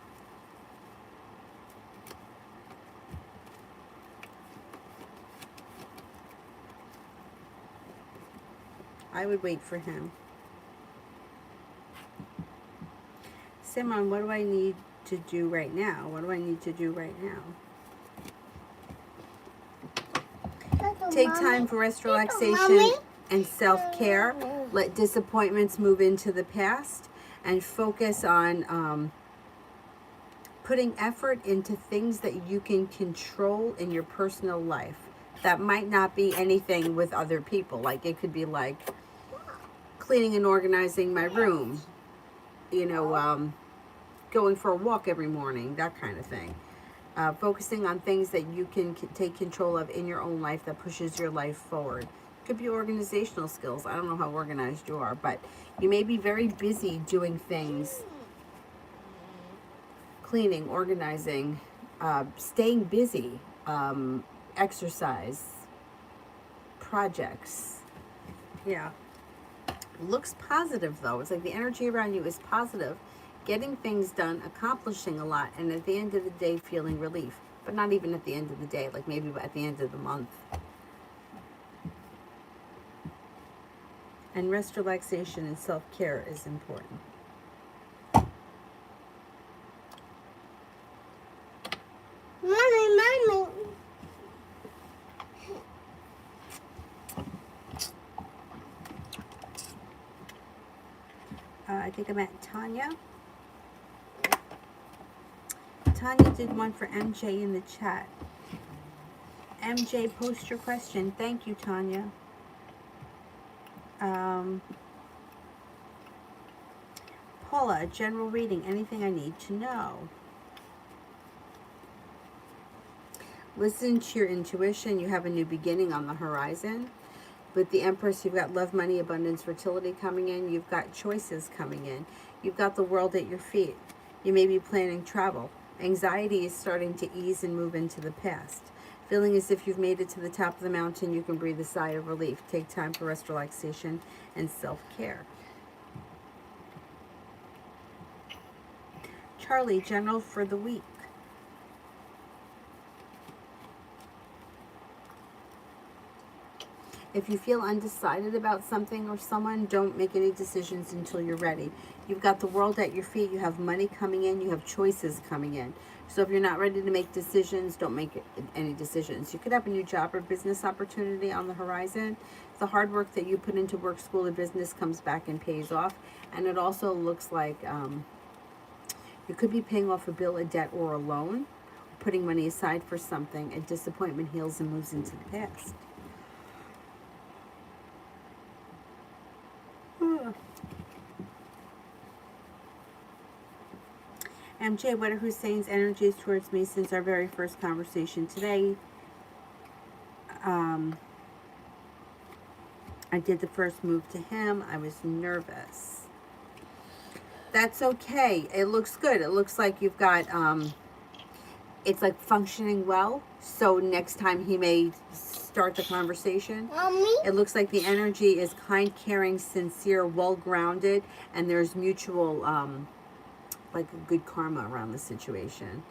I would wait for him. Simon, what do I need to do right now? What do I need to do right now? Take time for rest, relaxation, and self-care. Let disappointments move into the past and focus on putting effort into things that you can control in your personal life. That might not be anything with other people. Like it could be like cleaning and organizing my room, going for a walk every morning, that kind of thing. Focusing on things that you can take control of in your own life that pushes your life forward. Could be organizational skills. I don't know how organized you are, but you may be very busy doing things, cleaning, organizing, staying busy, exercise, projects. Yeah. Looks positive though. It's like the energy around you is positive, getting things done, accomplishing a lot, and at the end of the day feeling relief. But not even at the end of the day, like maybe at the end of the month. And rest, relaxation, and self-care is important. Mommy. I think I'm at Tanya. Tanya did one for MJ in the chat. MJ, post your question. Thank you, Tanya. Paula, general reading. Anything I need to know. Listen to your intuition. You have a new beginning on the horizon. With the Empress, you've got love, money, abundance, fertility coming in. You've got choices coming in. You've got the world at your feet. You may be planning travel. Anxiety is starting to ease and move into the past. Feeling as if you've made it to the top of the mountain, you can breathe a sigh of relief. Take time for rest, relaxation, and self-care. Charlie, general for the week. If you feel undecided about something or someone, don't make any decisions until you're ready. You've got the world at your feet. You have money coming in. You have choices coming in. So if you're not ready to make decisions, don't make any decisions. You could have a new job or business opportunity on the horizon. The hard work that you put into work, school, or business comes back and pays off. And it also looks like you could be paying off a bill, a debt, or a loan, putting money aside for something. A disappointment heals and moves into the past. MJ, what are Hussein's energies towards me since our very first conversation today? I did the first move to him. I was nervous. That's okay. It looks good. It looks like you've got, it's like functioning well. So next time he may start the conversation. Mommy? It looks like the energy is kind, caring, sincere, well-grounded, and there's mutual, like a good karma around the situation.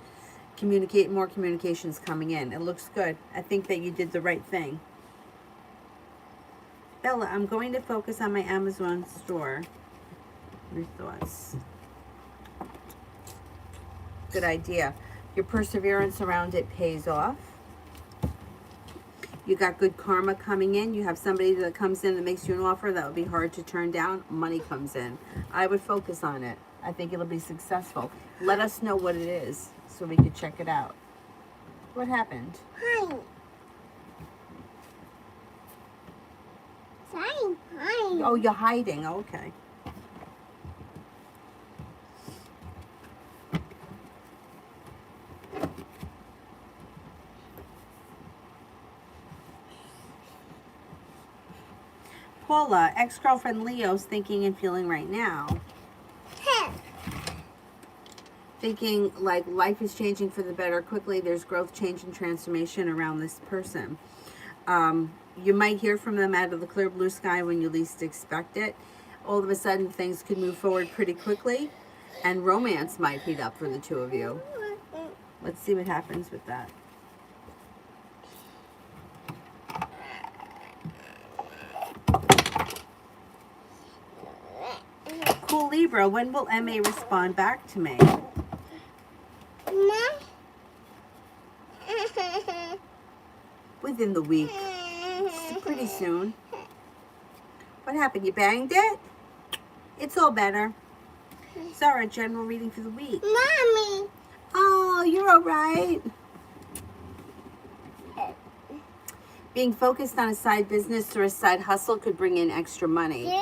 More communications coming in. It looks good. I think that you did the right thing. Bella, I'm going to focus on my Amazon store. Your thoughts? Good idea. Your perseverance around it pays off. You got good karma coming in. You have somebody that comes in that makes you an offer that would be hard to turn down. Money comes in. I would focus on it. I think it'll be successful. Let us know what it is so we could check it out. What happened? Hi. Fine. Oh, you're hiding. Okay. Paula, ex-girlfriend Leo's thinking and feeling right now. Thinking like life is changing for the better quickly. There's growth, change, and transformation around this person. You might hear from them out of the clear blue sky when you least expect it. All of a sudden, things could move forward pretty quickly, and romance might heat up for the two of you. Let's see what happens with that. Cool Libra, when will MA respond back to me? Within the week. Pretty soon. What happened? You banged it? It's all better. It's our general reading for the week. Mommy. Oh, you're all right. Being focused on a side business or a side hustle could bring in extra money.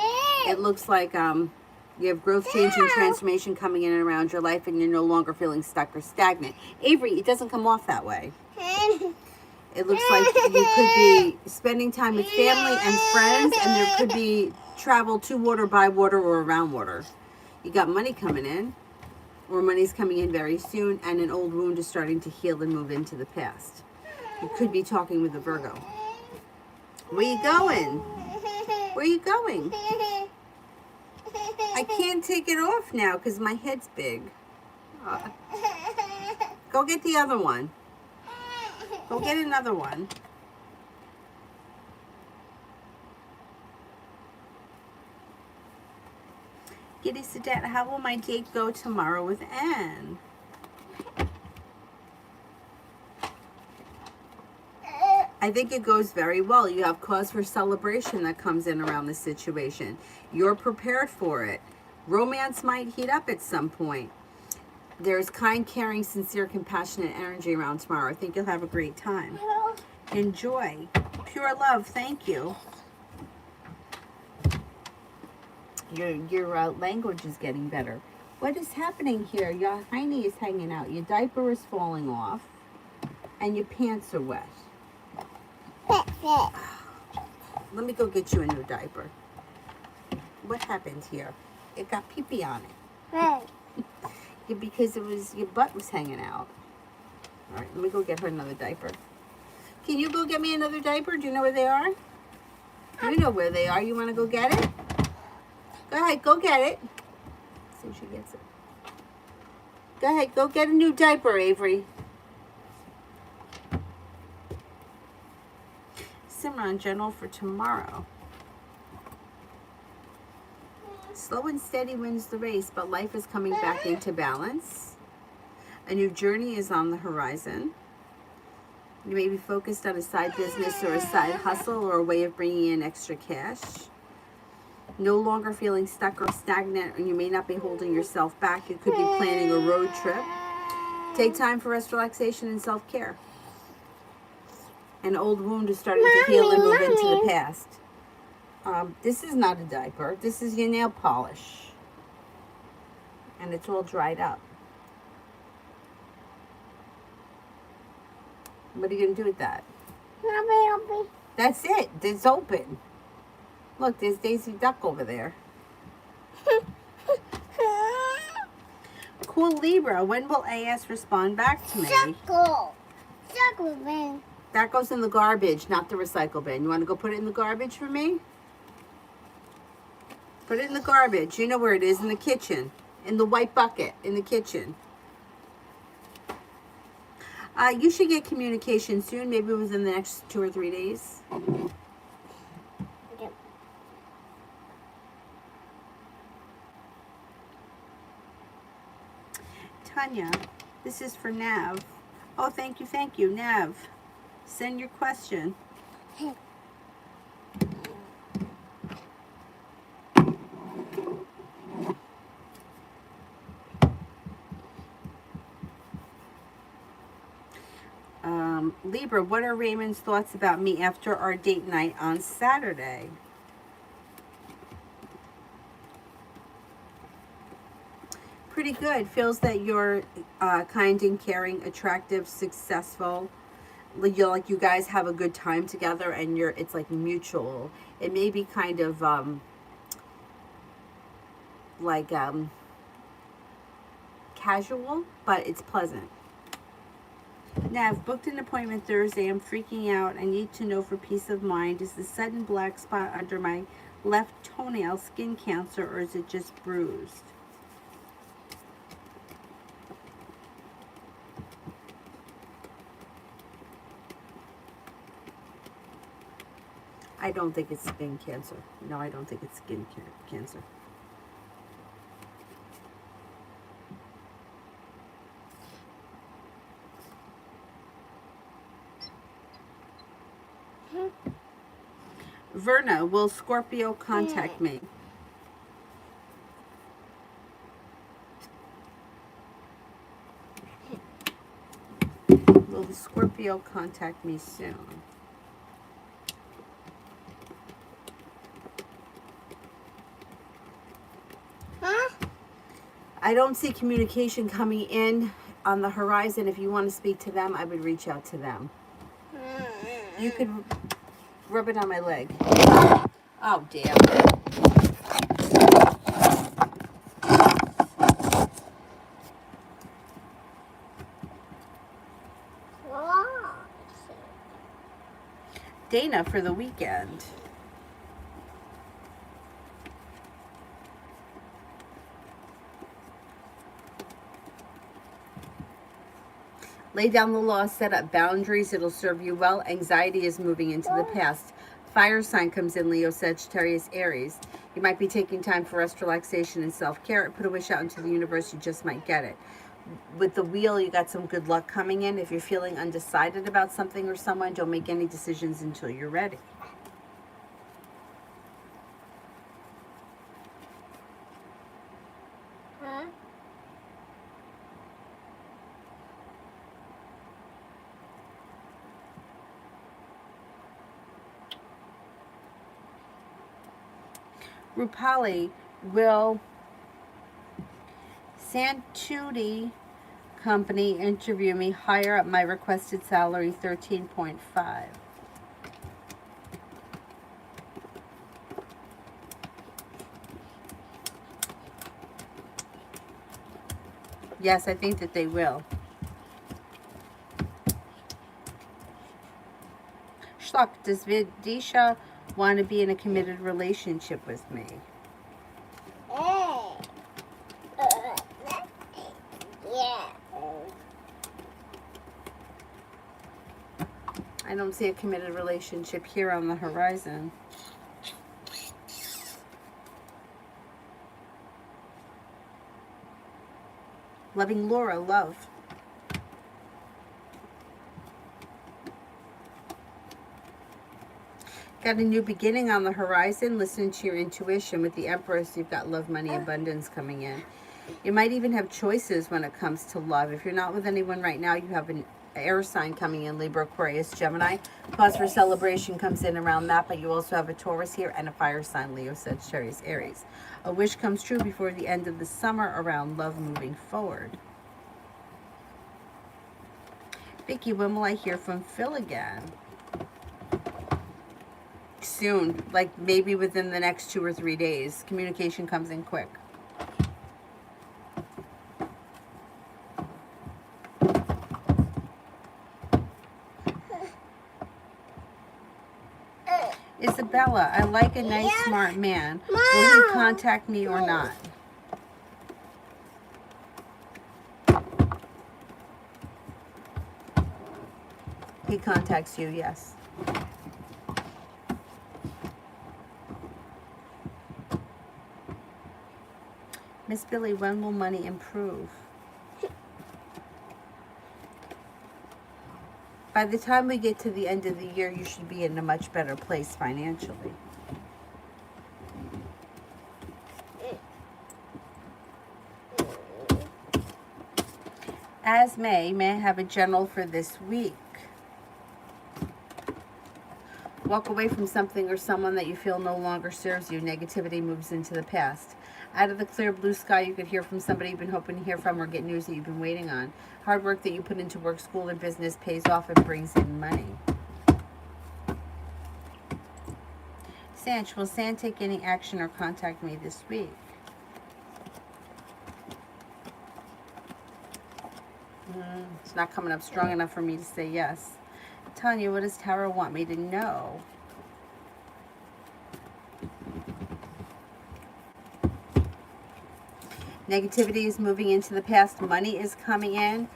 It looks like you have growth, change, and transformation coming in and around your life, and you're no longer feeling stuck or stagnant. Avery, it doesn't come off that way. It looks like you could be spending time with family and friends, and there could be travel to water, by water, or around water. You got money coming in, or money's coming in very soon, and an old wound is starting to heal and move into the past. You could be talking with a Virgo. Where you going? Where you going? I can't take it off now because my head's big. Go get the other one. Go get another one. Giddy Sedette, how will my date go tomorrow with Anne? I think it goes very well. You have cause for celebration that comes in around the situation. You're prepared for it. Romance might heat up at some point. There's kind, caring, sincere, compassionate energy around tomorrow. I think you'll have a great time. Enjoy. Pure love. Thank you. Your language is getting better. What is happening here? Your hiney is hanging out. Your diaper is falling off. And your pants are wet. Let me go get you a new diaper. What happened here? It got pee-pee on it. Yeah, because your butt was hanging out. All right, let me go get her another diaper. Can you go get me another diaper? Do you know where they are? You know where they are. You want to go get it? Go ahead, go get it. See if she gets it. Go ahead, go get a new diaper, Avery. Simran General for tomorrow. Slow and steady wins the race, but life is coming back into balance. A new journey is on the horizon. You may be focused on a side business or a side hustle or a way of bringing in extra cash. No longer feeling stuck or stagnant, and you may not be holding yourself back. You could be planning a road trip. Take time for rest, relaxation, and self-care. An old wound is starting to heal and move into the past. This is not a diaper. This is your nail polish. And it's all dried up. What are you going to do with that? That's it. It's open. Look, there's Daisy Duck over there. Cool Libra. When will AS respond back to me? Circle bin. That goes in the garbage, not the recycle bin. You want to go put it in the garbage for me? Put it in the garbage. You know where it is, in the kitchen. In the white bucket, in the kitchen. You should get communication soon, maybe within the next 2 or 3 days. Yep. Tanya, this is for Nav. Oh, thank you, Nav. Send your question. Libra, what are Raymond's thoughts about me after our date night on Saturday? Pretty good. Feels that you're kind and caring, attractive, successful. Like you guys have a good time together, and it's like mutual. It may be kind of casual, but it's pleasant. Now, I've booked an appointment Thursday. I'm freaking out. I need to know for peace of mind. Is the sudden black spot under my left toenail skin cancer, or is it just bruised? I don't think it's skin cancer. No, I don't think it's skin cancer. Verna, will Scorpio contact me? Will the Scorpio contact me soon? Huh? I don't see communication coming in on the horizon. If you want to speak to them, I would reach out to them. You could rub it on my leg. Oh, damn. Dana for the weekend. Lay down the law, set up boundaries. It'll serve you well. Anxiety is moving into the past. Fire sign comes in, Leo, Sagittarius, Aries. You might be taking time for rest, relaxation, and self-care. Put a wish out into the universe. You just might get it. With the wheel, you got some good luck coming in. If you're feeling undecided about something or someone, don't make any decisions until you're ready. Huh? Rupali, will Santucci Company interview me, higher up my requested salary 13.5? Yes, I think that they will. Schluck, does Vidisha want to be in a committed relationship with me? Yeah. I don't see a committed relationship here on the horizon. Loving Laura, love. Got a new beginning on the horizon. Listen to your intuition. With the Empress, you've got love, money, abundance coming in. You might even have choices when it comes to love. If you're not with anyone right now, you have an air sign coming in, Libra, Aquarius, Gemini. Cause for celebration comes in around that, but you also have a Taurus here and a fire sign, Leo, Sagittarius, Aries. A wish comes true before the end of the summer around love moving forward. Vicky, when will I hear from Phil again? Soon, like maybe within the next 2 or 3 days. Communication comes in quick. Isabella, I like a nice, smart man. Will he contact me or not? He contacts you, yes. Miss Billy, when will money improve? By the time we get to the end of the year, you should be in a much better place financially. As may I have a general for this week? Walk away from something or someone that you feel no longer serves you. Negativity moves into the past. Out of the clear blue sky, you could hear from somebody you've been hoping to hear from or get news that you've been waiting on. Hard work that you put into work, school, and business pays off and brings in money. Sanch, will San take any action or contact me this week? It's not coming up strong enough for me to say yes. Tanya, what does Tarot want me to know? Negativity is moving into the past. Money is coming in.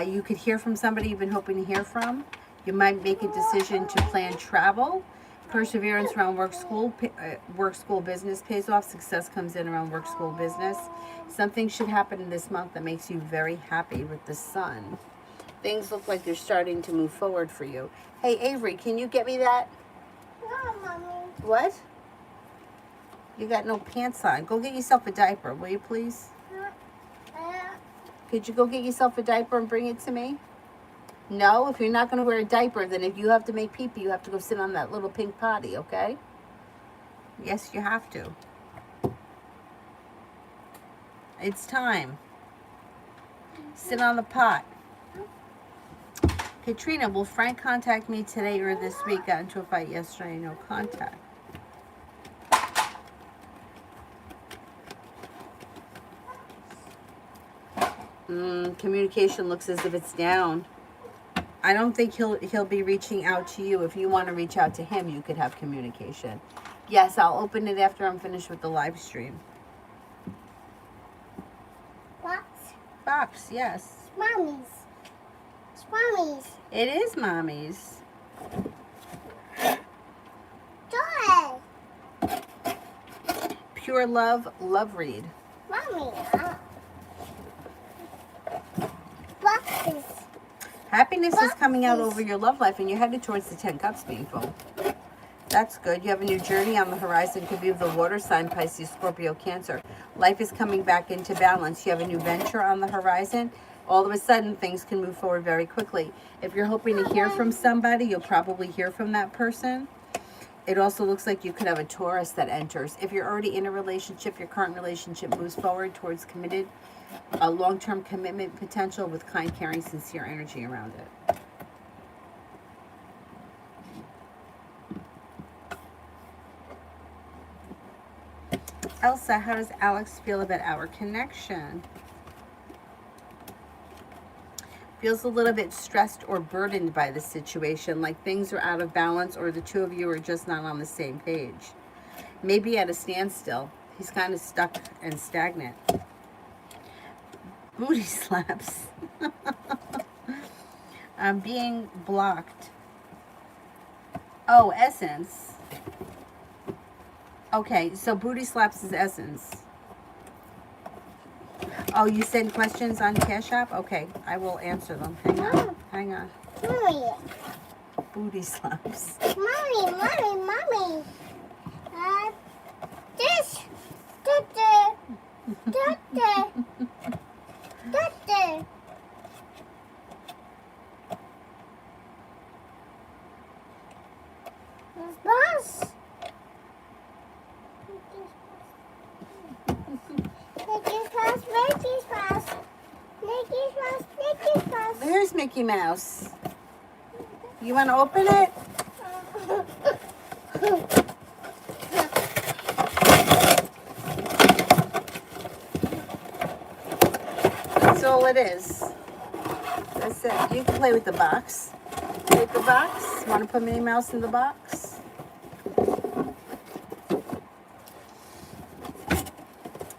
You could hear from somebody you've been hoping to hear from. You might make a decision to plan travel. Perseverance around work, school, business pays off. Success comes in around work, school, business. Something should happen in this month that makes you very happy with the sun. Things look like they're starting to move forward for you. Hey, Avery, can you get me that? No, Mommy. What? You got no pants on. Go get yourself a diaper, will you please? Could you go get yourself a diaper and bring it to me? No, if you're not going to wear a diaper, then if you have to make pee-pee, you have to go sit on that little pink potty, okay? Yes, you have to. It's time. Sit on the pot. Katrina, will Frank contact me today or this week? Got into a fight yesterday, no contact. Communication looks as if it's down. I don't think he'll be reaching out to you. If you want to reach out to him, you could have communication. Yes, I'll open it after I'm finished with the live stream. Box. Box, yes. Mommy's. It's mommy's. It is mommy's. Joy. Pure love, love read. Mommy. Boxes. Happiness is coming out over your love life, and you're headed towards the 10 Cups being full. That's good. You have a new journey on the horizon. Could be of the water sign, Pisces, Scorpio, Cancer. Life is coming back into balance. You have a new venture on the horizon. All of a sudden, things can move forward very quickly. If you're hoping to hear from somebody, you'll probably hear from that person. It also looks like you could have a Taurus that enters. If you're already in a relationship, your current relationship moves forward towards committed, a long-term commitment potential with kind, caring, sincere energy around it. Elsa, how does Alex feel about our connection? Feels a little bit stressed or burdened by the situation, like things are out of balance or the two of you are just not on the same page. Maybe at a standstill. He's kind of stuck and stagnant. Booty slaps. I'm being blocked. Oh, Essence. Okay, so booty slaps is Essence. Oh, you send questions on Cash App? Okay, I will answer them. Hang on. Hang on. Mommy. Booty slaps. Mommy. This. Boss. There's Mickey Mouse. You want to open it? That's all it is. That's it. You can play with the box. Play with the box. Want to put Minnie Mouse in the box?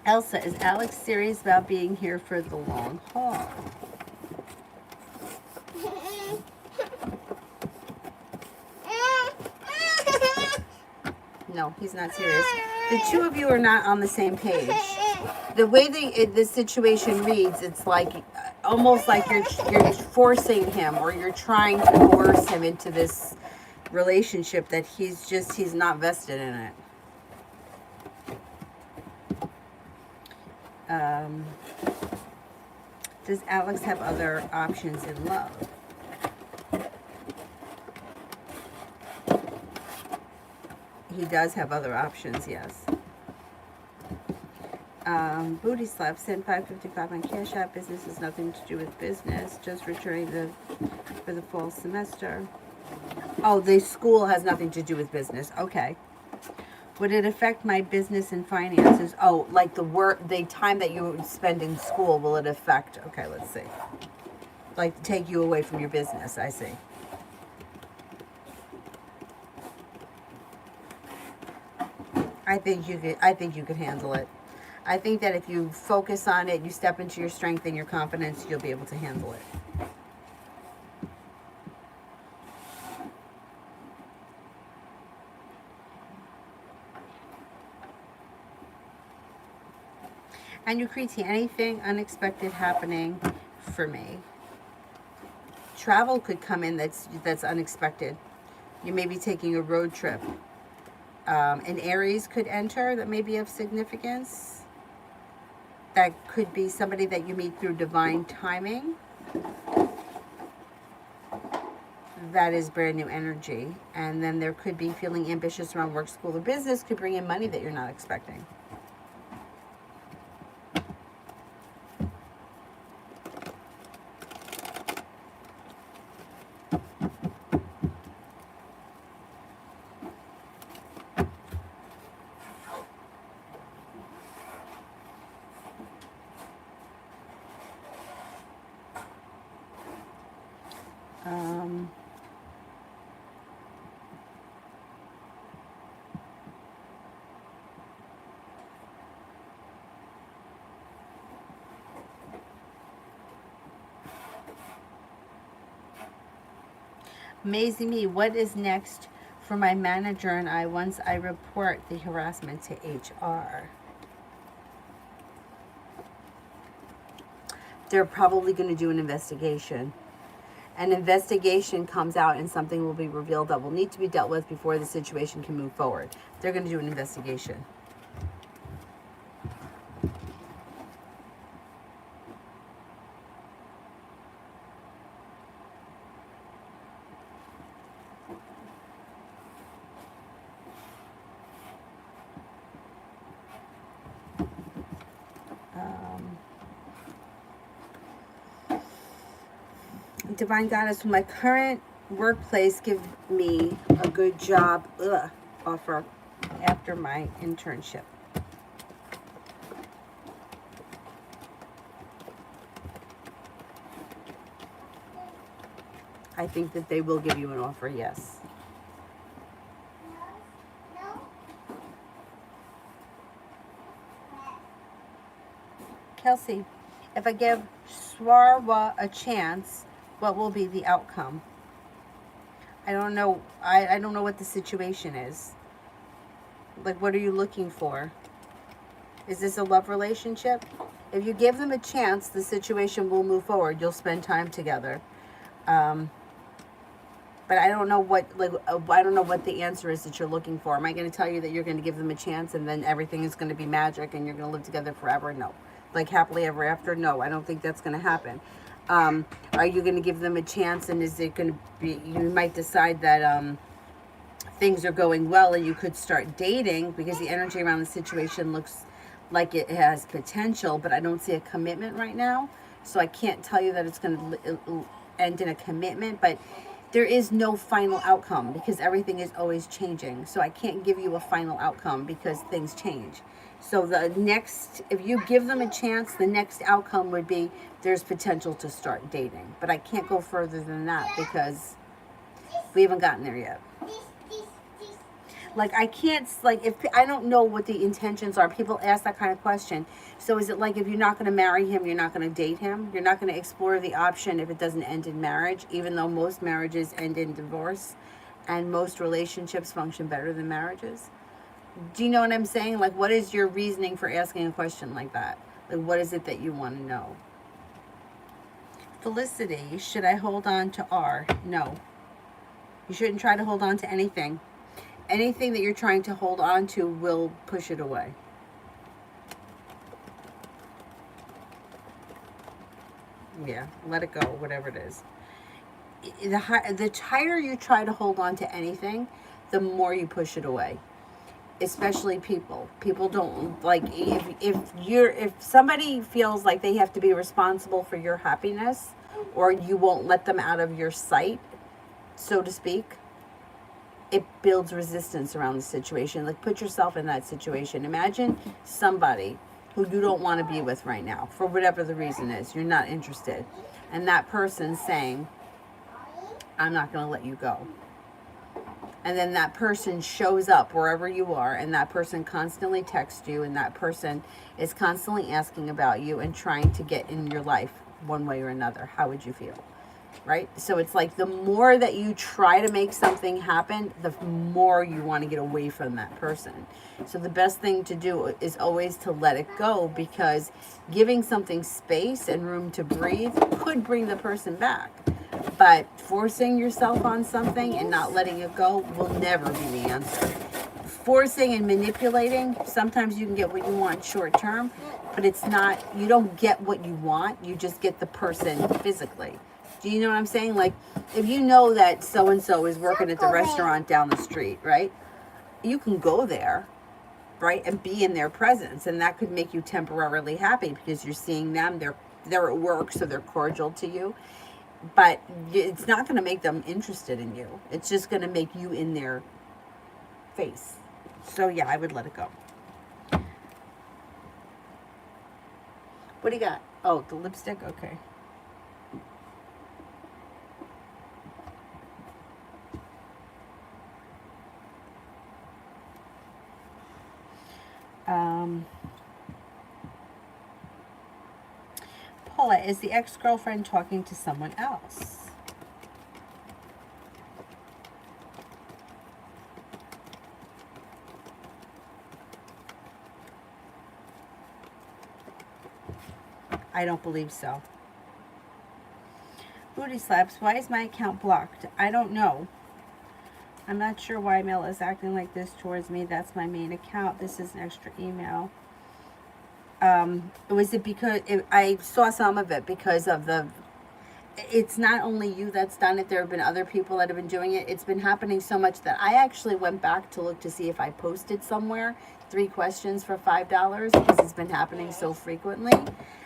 Elsa, is Alex serious about being here for the long haul? No, he's not serious. The two of you are not on the same page. The way the situation reads, it's like almost like you're forcing him, or you're trying to coerce him into this relationship that he's not vested in it. Does Alex have other options in love? He does have other options, yes. Booty slap, send $5.55 on Cash App. Business has nothing to do with business. Just returning for the fall semester. Oh, the school has nothing to do with business. Okay. Would it affect my business and finances? Oh, like the time that you spend in school, will it affect? Okay, let's see. Like take you away from your business, I see. I think you could handle it. I think that if you focus on it, you step into your strength and your confidence, you'll be able to handle it. And Yukriti, anything unexpected happening for me? Travel could come in that's unexpected. You may be taking a road trip. An Aries could enter that may be of significance. That could be somebody that you meet through divine timing. That is brand new energy. And then there could be feeling ambitious around work, school, or business. Could bring in money that you're not expecting. Amazing me, what is next for my manager and I once I report the harassment to HR? They're probably going to do an investigation. An investigation comes out and something will be revealed that will need to be dealt with before the situation can move forward. They're going to do an investigation. Divine Goddess, will my current workplace give me a good job offer after my internship? I think that they will give you an offer, yes. Kelsey, if I give Swarwa a chance, what will be the outcome? I don't know. I don't know what the situation is. Like, what are you looking for? Is this a love relationship? If you give them a chance, the situation will move forward. You'll spend time together. But I don't know what, I don't know what the answer is that you're looking for. Am I going to tell you that you're going to give them a chance and then everything is going to be magic and you're going to live together forever? No. Like happily ever after? No, I don't think that's going to happen. Are you going to give them a chance, and is it going to be, you might decide that things are going well and you could start dating, because the energy around the situation looks like it has potential, but I don't see a commitment right now. So I can't tell you that it's going to end in a commitment, but there is no final outcome because everything is always changing. So I can't give you a final outcome because things change. So the next, if you give them a chance, the next outcome would be there's potential to start dating. But I can't go further than that because we haven't gotten there yet. Like, I can't, like, if I don't know what the intentions are. People ask that kind of question. So is it like, if you're not going to marry him, you're not going to date him? You're not going to explore the option if it doesn't end in marriage, even though most marriages end in divorce and most relationships function better than marriages? Do you know what I'm saying? Like, what is your reasoning for asking a question like that? Like, what is it that you want to know? Felicity, should I hold on to R? No. You shouldn't try to hold on to anything. Anything that you're trying to hold on to will push it away. Yeah, let it go, whatever it is. The higher you try to hold on to anything, the more you push it away. Especially people don't like, if somebody feels like they have to be responsible for your happiness, or you won't let them out of your sight, so to speak, it builds resistance around the situation. Like, put yourself in that situation. Imagine somebody who you don't want to be with right now for whatever the reason is. You're not interested, and that person saying, I'm not going to let you go. And then that person shows up wherever you are, and that person constantly texts you, and that person is constantly asking about you and trying to get in your life one way or another. How would you feel? Right? So it's like, the more that you try to make something happen, the more you want to get away from that person. So the best thing to do is always to let it go, because giving something space and room to breathe could bring the person back. But forcing yourself on something and not letting it go will never be the answer. forcing and manipulating, sometimes you can get what you want short term, but it's not, you don't get what you want, you just get the person physically. Do you know what I'm saying? Like, if you know that so-and-so is working at the restaurant down the street, right? You can go there, right, and be in their presence, and that could make you temporarily happy because you're seeing them, they're at work, so they're cordial to you. But it's not going to make them interested in you. It's just going to make you in their face. So yeah, I would let it go. What do you got? Oh, the lipstick? Okay. Paula, is the ex-girlfriend talking to someone else? I don't believe so. Booty slaps. Why is my account blocked? I don't know. I'm not sure why Mel is acting like this towards me. That's my main account. This is an extra email. Was it because I saw some of it because of the, it's not only you that's done it. There have been other people that have been doing it. It's been happening so much that I actually went back to look to see if I posted somewhere 3 questions for $5 because it's been happening so frequently.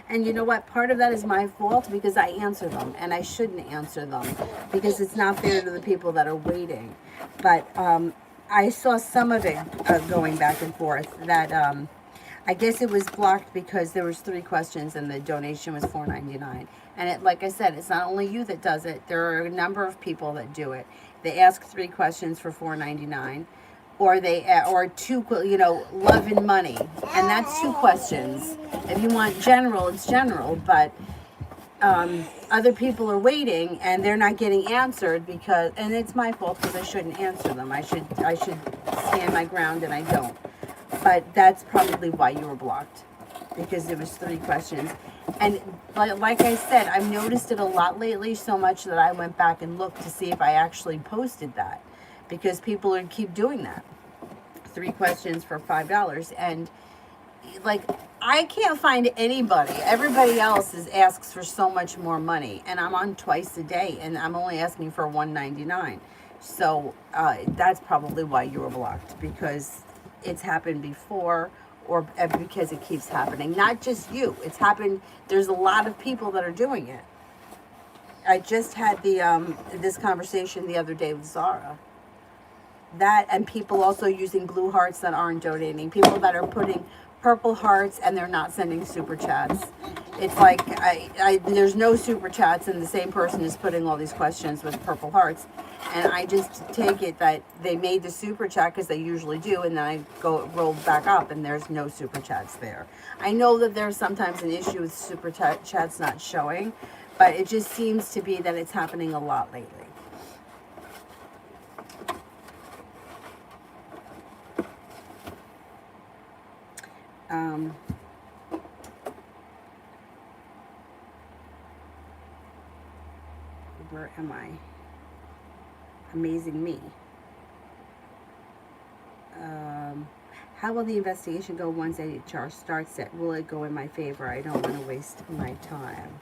And you know what? Part of that is my fault because I answer them, and I shouldn't answer them because it's not fair to the people that are waiting. But I saw some of it going back and forth that I guess it was blocked because there was 3 questions and the donation was $4.99. And it, like I said, it's not only you that does it. There are a number of people that do it. They ask 3 questions for $4.99. Or they, or 2, you know, love and money, and that's 2 questions. If you want general, it's general, but other people are waiting and they're not getting answered because, and it's my fault because I shouldn't answer them. I should stand my ground, and I don't. But that's probably why you were blocked, because there was 3 questions. And like I said, I've noticed it a lot lately, so much that I went back and looked to see if I actually posted that. Because people are keep doing that. 3 questions for $5. And like, I can't find anybody. Everybody else asks for so much more money. And I'm on twice a day. And I'm only asking for $1.99. So that's probably why you were blocked. Because it's happened before, or because it keeps happening. Not just you. It's happened. There's a lot of people that are doing it. I just had this conversation the other day with Zara. That, and people also using blue hearts that aren't donating. People that are putting purple hearts and they're not sending super chats. It's like, there's no super chats, and the same person is putting all these questions with purple hearts. And I just take it that they made the super chat because they usually do, and then I roll back up and there's no super chats there. I know that there's sometimes an issue with super chats not showing, but it just seems to be that it's happening a lot lately. Where am I? Amazing me. How will the investigation go once HR starts it? Will it go in my favor? I don't want to waste my time.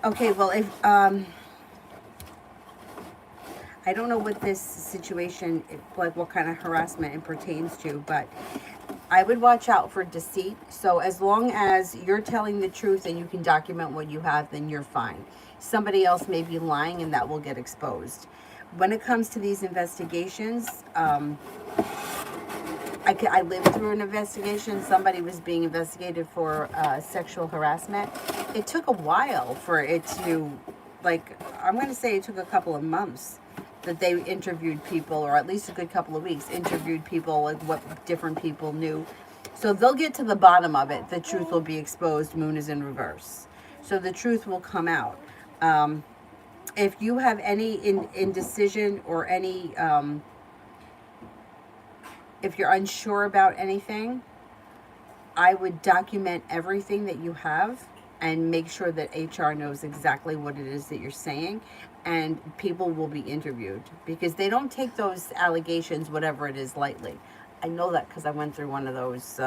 Okay, well, if I don't know what this situation, like what kind of harassment it pertains to, but I would watch out for deceit. So as long as you're telling the truth and you can document what you have, then you're fine. Somebody else may be lying, and that will get exposed. When it comes to these investigations, I lived through an investigation. Somebody was being investigated for sexual harassment. It took a while for it to, like, I'm going to say it took a couple of months that they interviewed people, or at least a good couple of weeks, interviewed people, like what different people knew. So they'll get to the bottom of it. The truth will be exposed. Moon is in reverse. So the truth will come out. If you have any indecision or any, if you're unsure about anything, I would document everything that you have and make sure that HR knows exactly what it is that you're saying, and people will be interviewed because they don't take those allegations, whatever it is, lightly. I know that because I went through one of those.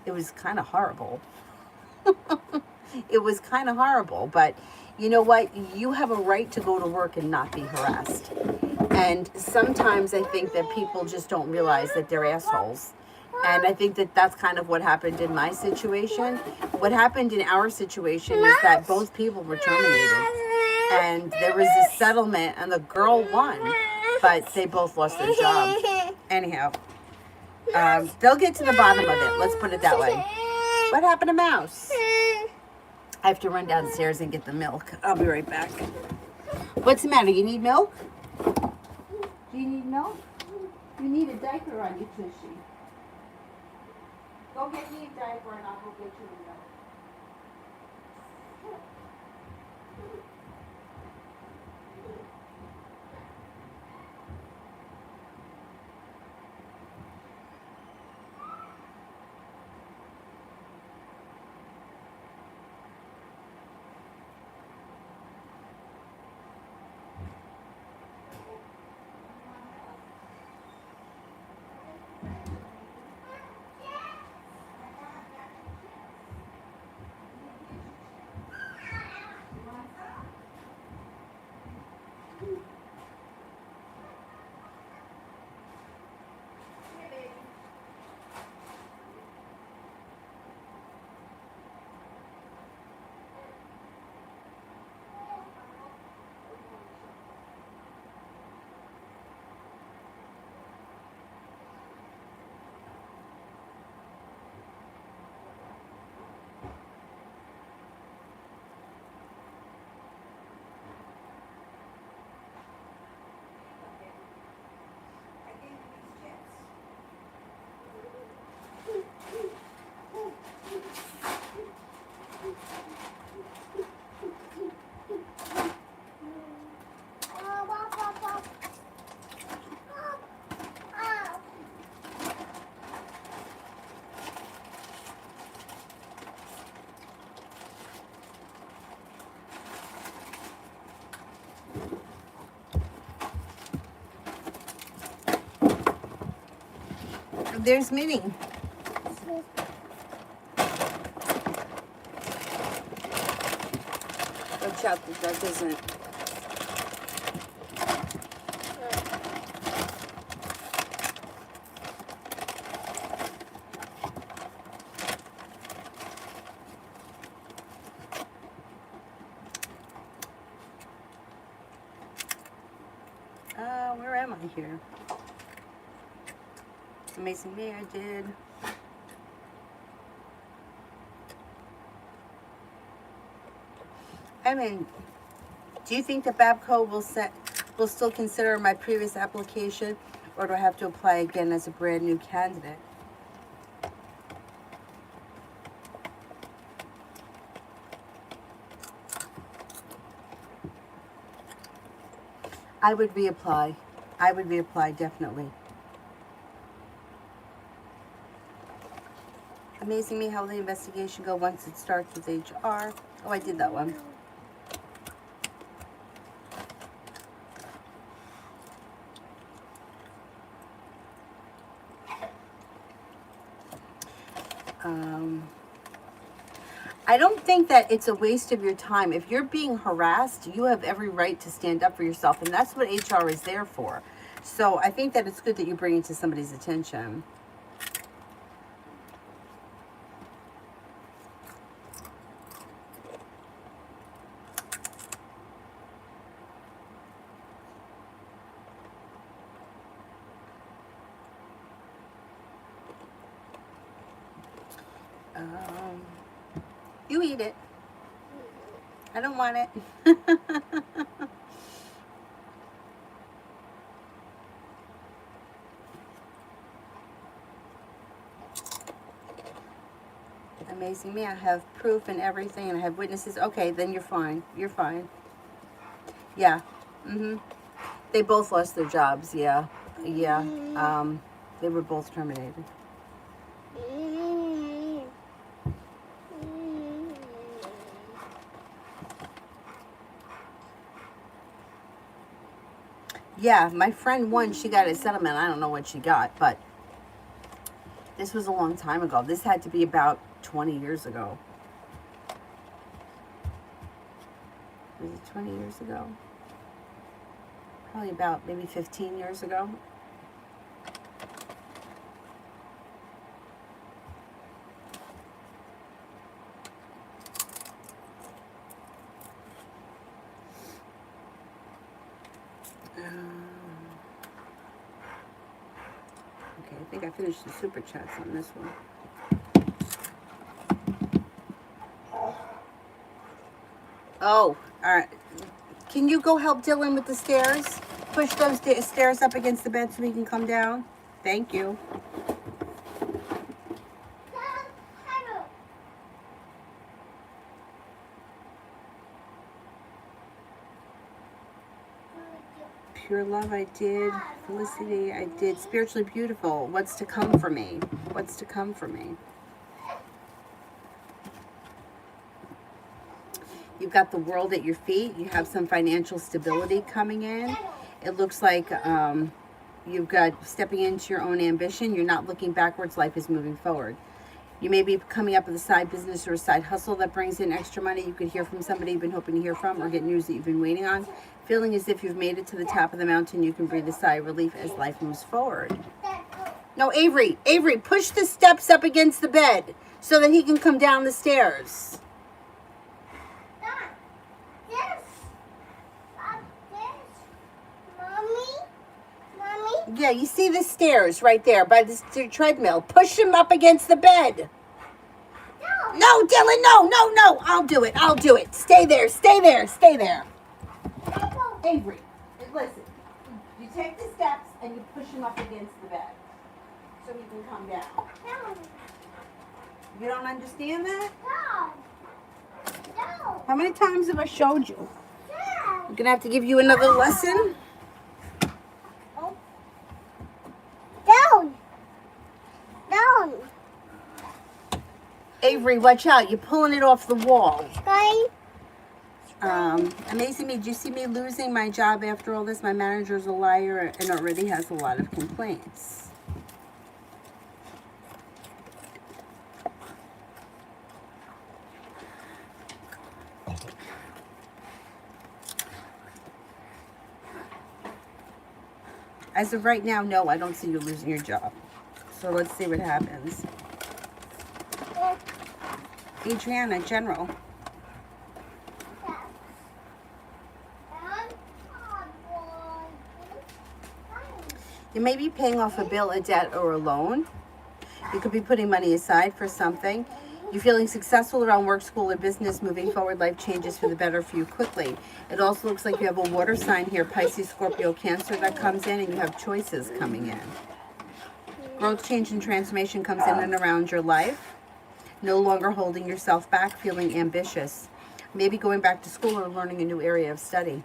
It was kind of horrible. It was kind of horrible, but you know what? You have a right to go to work and not be harassed. And sometimes I think that people just don't realize that they're assholes. And I think that that's kind of what happened in my situation. What happened in our situation is that both people were terminated. And there was a settlement, and the girl won, but they both lost their job. Anyhow, they'll get to the bottom of it. Let's put it that way. What happened to Mouse? I have to run downstairs and get the milk. I'll be right back. What's the matter? You need milk? Do you need milk? You need a diaper on you, Tushy. Go get me a diaper and I'll go get you a milk. There's Minnie. Watch out that that doesn't. Where am I here? It's amazing me, I did. I mean, do you think that Babco will still consider my previous application, or do I have to apply again as a brand new candidate? I would reapply. I would reapply, definitely. Amazing me how the investigation go once it starts with HR. Oh, I did that one. I don't think that it's a waste of your time. If you're being harassed, you have every right to stand up for yourself, and that's what HR is there for. So I think that it's good that you bring it to somebody's attention. You eat it. I don't want it. Amazing me. I have proof and everything, and I have witnesses. Okay, then you're fine. You're fine. Yeah. They both lost their jobs. Yeah. Yeah. They were both terminated. Yeah, my friend won. She got a settlement. I don't know what she got, but this was a long time ago. This had to be about 20 years ago. Was it 20 years ago? Probably about maybe 15 years ago. Okay, I think I finished the super chats on this one. Oh, all right. Can you go help Dylan with the stairs? Push those stairs up against the bed so he can come down. Thank you. Pure love, I did. Felicity, I did. Spiritually beautiful. What's to come for me? What's to come for me? You've got the world at your feet. You have some financial stability coming in. It looks like you've got stepping into your own ambition. You're not looking backwards. Life is moving forward. You may be coming up with a side business or a side hustle that brings in extra money. You could hear from somebody you've been hoping to hear from, or get news that you've been waiting on. Feeling as if you've made it to the top of the mountain, you can breathe a sigh of relief as life moves forward. No, Avery, push the steps up against the bed so that he can come down the stairs. Yeah, you see the stairs right there by the treadmill. Push him up against the bed. No, Dylan, no. I'll do it. Stay there. Avery, listen. You take the steps and you push him up against the bed so he can come down. You don't understand that? No. How many times have I showed you? I'm going to have to give you another lesson. Down. Avery, watch out. You're pulling it off the wall. Sky. Amazing me. Did you see me losing my job after all this? My manager's a liar and already has a lot of complaints. As of right now, no, I don't see you losing your job. So let's see what happens. Adriana, general. You may be paying off a bill, a debt, or a loan. You could be putting money aside for something. You're feeling successful around work, school, or business. Moving forward, life changes for the better for you quickly. It also looks like you have a water sign here, Pisces, Scorpio, Cancer, that comes in, and you have choices coming in. Growth, change, and transformation comes in and around your life. No longer holding yourself back, feeling ambitious. Maybe going back to school or learning a new area of study.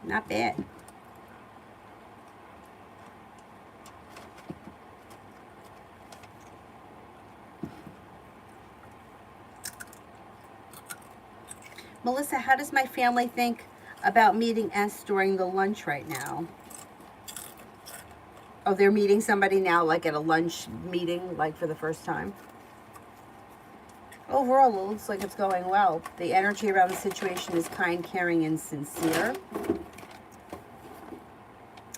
Not bad. Melissa, how does my family think about meeting S during the lunch right now? Oh, they're meeting somebody now, like at a lunch meeting, like for the first time? Overall, it looks like it's going well. The energy around the situation is kind, caring, and sincere.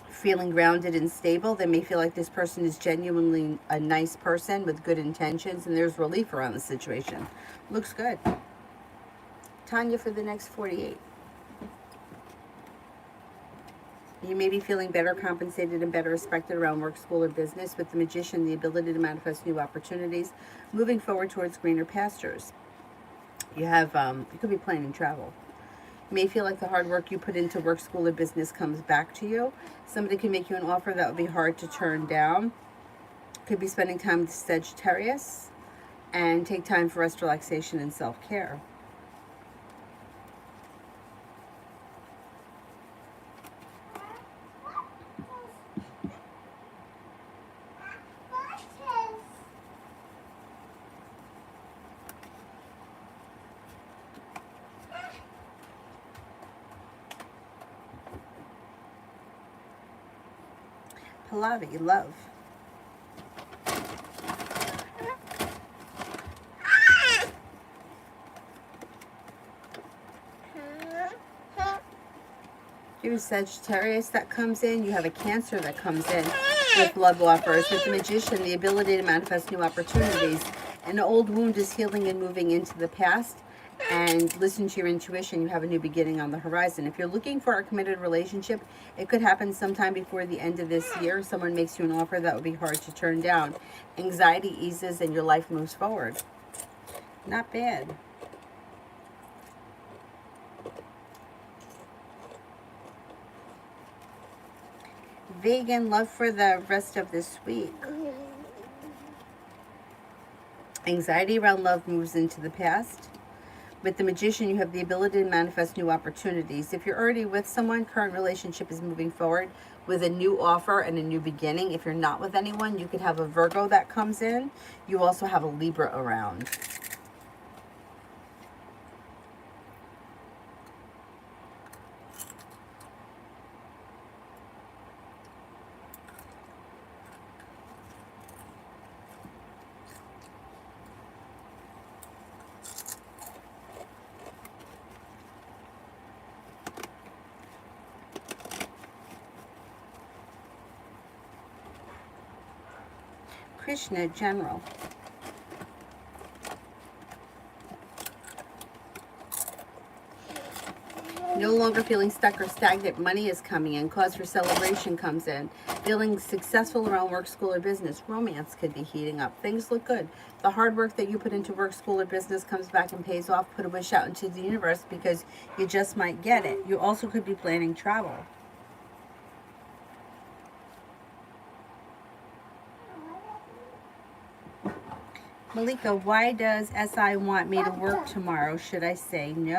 Feeling grounded and stable. They may feel like this person is genuinely a nice person with good intentions, and there's relief around the situation. Looks good. Tanya for the next 48. You may be feeling better compensated and better respected around work, school, or business. With the Magician, the ability to manifest new opportunities, moving forward towards greener pastures. You have, you could be planning travel. You may feel like the hard work you put into work, school, or business comes back to you. Somebody can make you an offer that would be hard to turn down. Could be spending time with Sagittarius, and take time for rest, relaxation, and self-care. Pallavi, love. You have a Sagittarius that comes in. You have a Cancer that comes in with love offers. With the Magician, the ability to manifest new opportunities. An old wound is healing and moving into the past. And listen to your intuition. You have a new beginning on the horizon. If you're looking for a committed relationship, it could happen sometime before the end of this year. Someone makes you an offer that would be hard to turn down. Anxiety eases and your life moves forward. Not bad. Vegan, love for the rest of this week. Anxiety around love moves into the past. With the Magician, you have the ability to manifest new opportunities. If you're already with someone, current relationship is moving forward with a new offer and a new beginning. If you're not with anyone, you could have a Virgo that comes in. You also have a Libra around. Krishna, general. No longer feeling stuck or stagnant. Money is coming in. Cause for celebration comes in. Feeling successful around work, school, or business. Romance could be heating up. Things look good. The hard work that you put into work, school, or business comes back and pays off. Put a wish out into the universe because you just might get it. You also could be planning travel. Malika, why does SI want me to work tomorrow? Should I say no?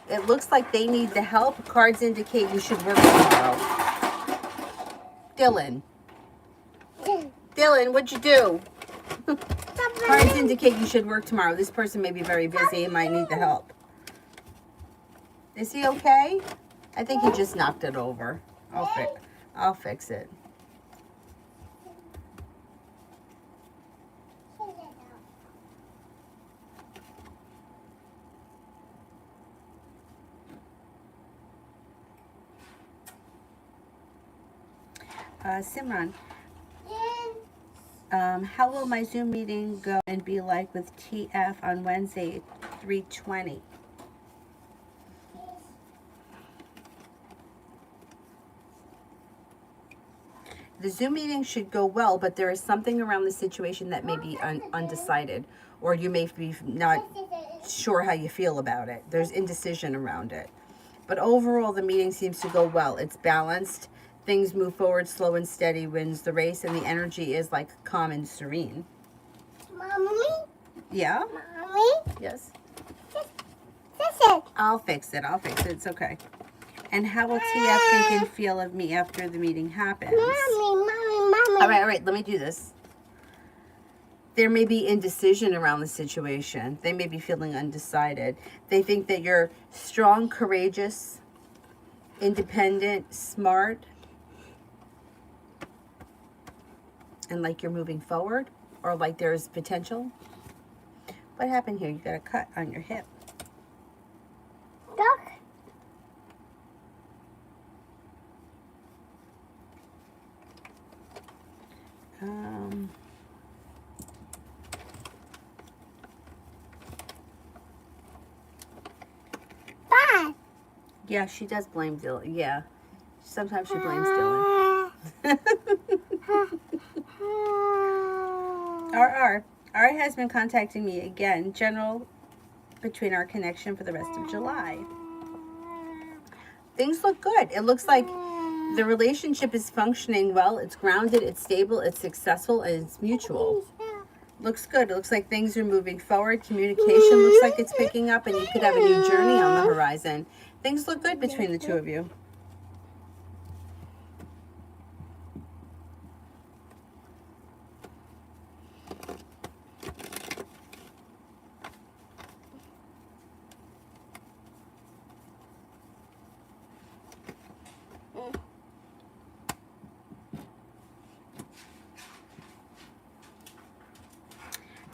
It looks like they need the help. Cards indicate you should work tomorrow. Dylan. Dylan, what'd you do? Cards indicate you should work tomorrow. This person may be very busy and might need the help. Is he okay? I think he just knocked it over. I'll fix it. Simran, how will my Zoom meeting go and be like with TF on Wednesday at 3:20? The Zoom meeting should go well, but there is something around the situation that may be undecided, or you may be not sure how you feel about it. There's indecision around it. But overall, the meeting seems to go well. It's balanced. Things move forward, slow and steady wins the race, and the energy is like calm and serene. Mommy? Yeah? Mommy? Yes? Fix it. I'll fix it. It's okay. And how will TF think and feel of me after the meeting happens? Mommy. All right. Let me do this. There may be indecision around the situation. They may be feeling undecided. They think that you're strong, courageous, independent, smart, and like you're moving forward, or like there's potential. What happened here? You got a cut on your hip. Look. Dad. Yeah, she does blame Dylan. Yeah, sometimes she blames Dylan. R has been contacting me again. General between our connection for the rest of July. Things look good. It looks like the relationship is functioning well. It's grounded, it's stable, it's successful, and it's mutual. Looks good. It looks like things are moving forward. Communication looks like it's picking up, and you could have a new journey on the horizon. Things look good between the two of you.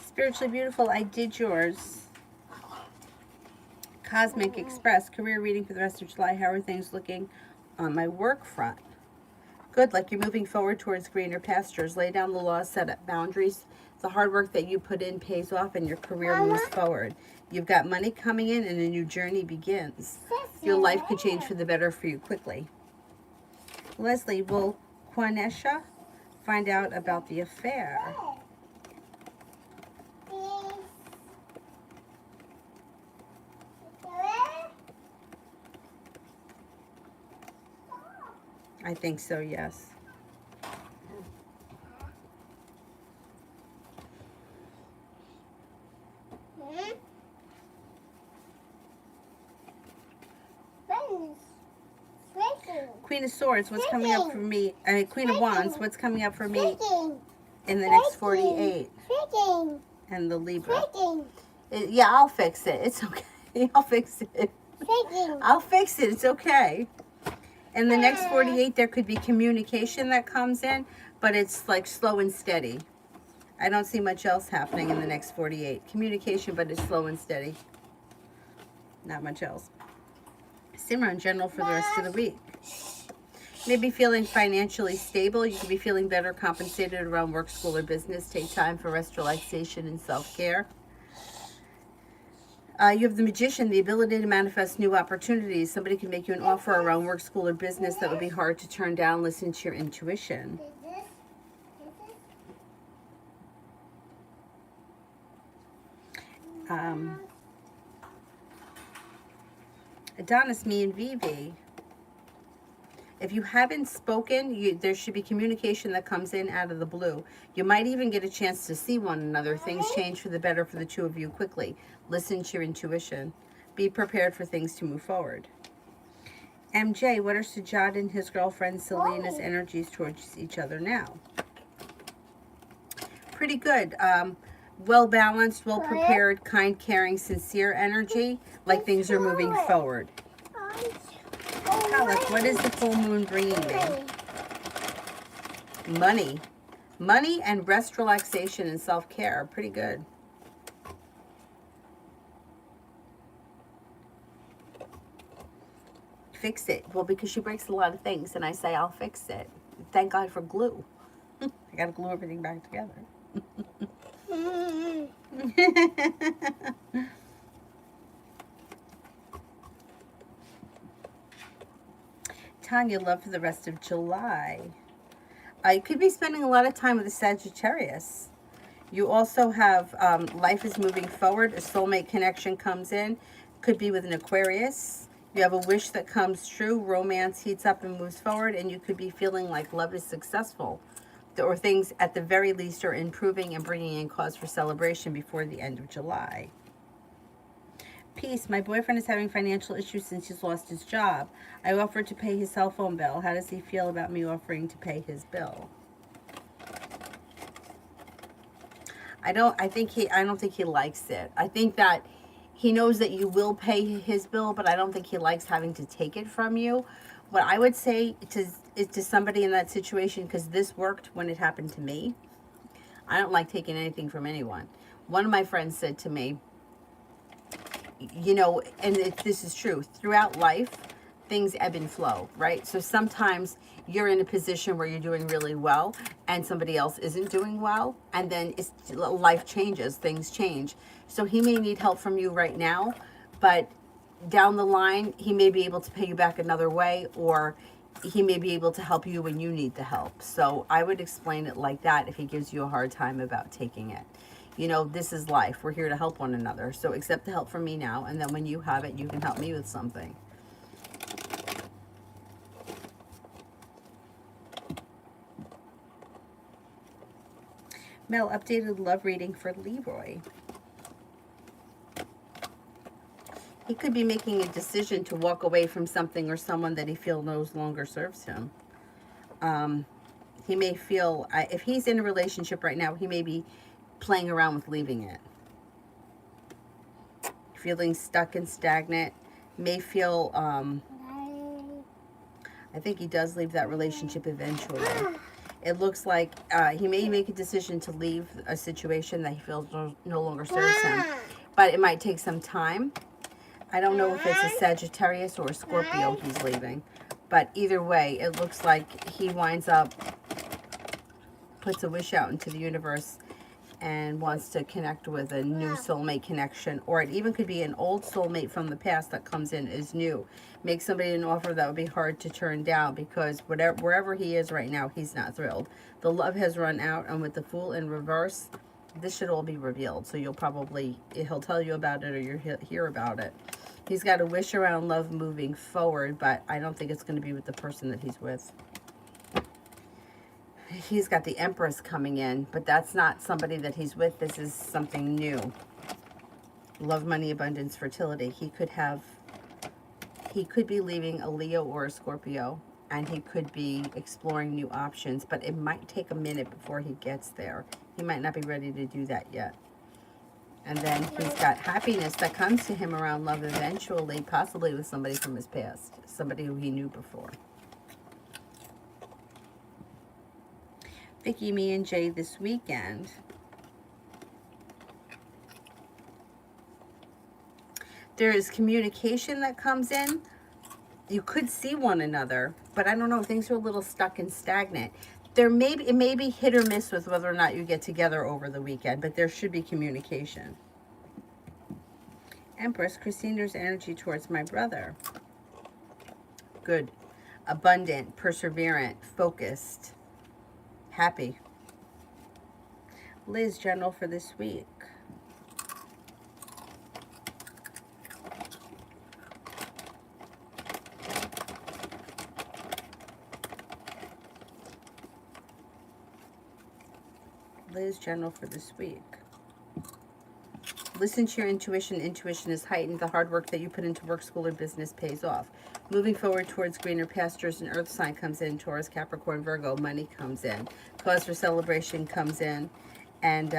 Spiritually Beautiful, I did yours. Cosmic Express, career reading for the rest of July. How are things looking on my work front? Good, like you're moving forward towards greener pastures. Lay down the laws, set up boundaries. The hard work that you put in pays off and your career moves forward. You've got money coming in and a new journey begins. Your life could change for the better for you quickly. Leslie, will Quanesha find out about the affair? I think so, yes. Queen of Swords, what's coming up for me? Queen of Wands, what's coming up for me in the next 48? And the Libra. Yeah, I'll fix it. It's okay. I'll fix it. I'll fix it. It's okay. In the next 48, there could be communication that comes in, but it's like slow and steady. I don't see much else happening in the next 48. Communication, but it's slow and steady. Not much else. Simmer in general for the rest of the week. Maybe feeling financially stable. You could be feeling better compensated around work, school, or business. Take time for rest, relaxation, and self-care. You have the Magician, the ability to manifest new opportunities. Somebody can make you an offer around work, school, or business that would be hard to turn down. Listen to your intuition. Adonis, me and Vivi. If you haven't spoken, there should be communication that comes in out of the blue. You might even get a chance to see one another. Things change for the better for the two of you quickly. Listen to your intuition. Be prepared for things to move forward. MJ, what are Sajad and his girlfriend Selena's energies towards each other now? Pretty good. Well-balanced, well-prepared, kind, caring, sincere energy, like things are moving forward. Alec, what is the full moon bringing me? Money. Money and rest, relaxation, and self-care are pretty good. Fix it. Well, because she breaks a lot of things, and I say, I'll fix it. Thank God for glue. I got to glue everything back together. Tanya, love for the rest of July. You could be spending a lot of time with a Sagittarius. You also have life is moving forward. A soulmate connection comes in. Could be with an Aquarius. You have a wish that comes true. Romance heats up and moves forward. And you could be feeling like love is successful. Or things at the very least are improving and bringing in cause for celebration before the end of July. Peace. My boyfriend is having financial issues since he's lost his job. I offered to pay his cell phone bill. How does he feel about me offering to pay his bill? I don't think he likes it. I think that he knows that you will pay his bill, but I don't think he likes having to take it from you. What I would say to somebody in that situation, because this worked when it happened to me, I don't like taking anything from anyone. One of my friends said to me, you know, and this is true, throughout life, things ebb and flow, right? So sometimes you're in a position where you're doing really well and somebody else isn't doing well, and then life changes, things change. So he may need help from you right now, but down the line, he may be able to pay you back another way, or he may be able to help you when you need the help. So I would explain it like that if he gives you a hard time about taking it. You know, this is life. We're here to help one another. So accept the help from me now, and then when you have it, you can help me with something. Mel, updated love reading for Leroy. He could be making a decision to walk away from something or someone that he feels no longer serves him. He may feel, if he's in a relationship right now, he may be playing around with leaving it. Feeling stuck and stagnant. May feel, I think he does leave that relationship eventually. It looks like he may make a decision to leave a situation that he feels no longer serves him. But it might take some time. I don't know if it's a Sagittarius or a Scorpio he's leaving. But either way, it looks like he winds up, puts a wish out into the universe and wants to connect with a new soulmate connection. Or it even could be an old soulmate from the past that comes in as new. Make somebody an offer that would be hard to turn down, because wherever he is right now, he's not thrilled. The love has run out, and with the Fool in reverse, this should all be revealed. So you'll probably, he'll tell you about it, or you'll hear about it. He's got a wish around love moving forward, but I don't think it's going to be with the person that he's with. He's got the Empress coming in, but that's not somebody that he's with. This is something new. Love, money, abundance, fertility. He could be leaving a Leo or a Scorpio, and he could be exploring new options, but it might take a minute before he gets there. He might not be ready to do that yet. And then he's got happiness that comes to him around love eventually, possibly with somebody from his past, somebody who he knew before. Vicky, me, and Jay this weekend. There is communication that comes in. You could see one another, but I don't know, things are a little stuck and stagnant. It may be hit or miss with whether or not you get together over the weekend, but there should be communication. Empress, Christine, there's energy towards my brother. Good. Abundant, perseverant, focused, happy. Liz, general for this week. Liz, general for this week. Listen to your intuition. Intuition is heightened. The hard work that you put into work, school, or business pays off. Moving forward towards greener pastures, an earth sign comes in. Taurus, Capricorn, Virgo, money comes in. Cause for celebration comes in. And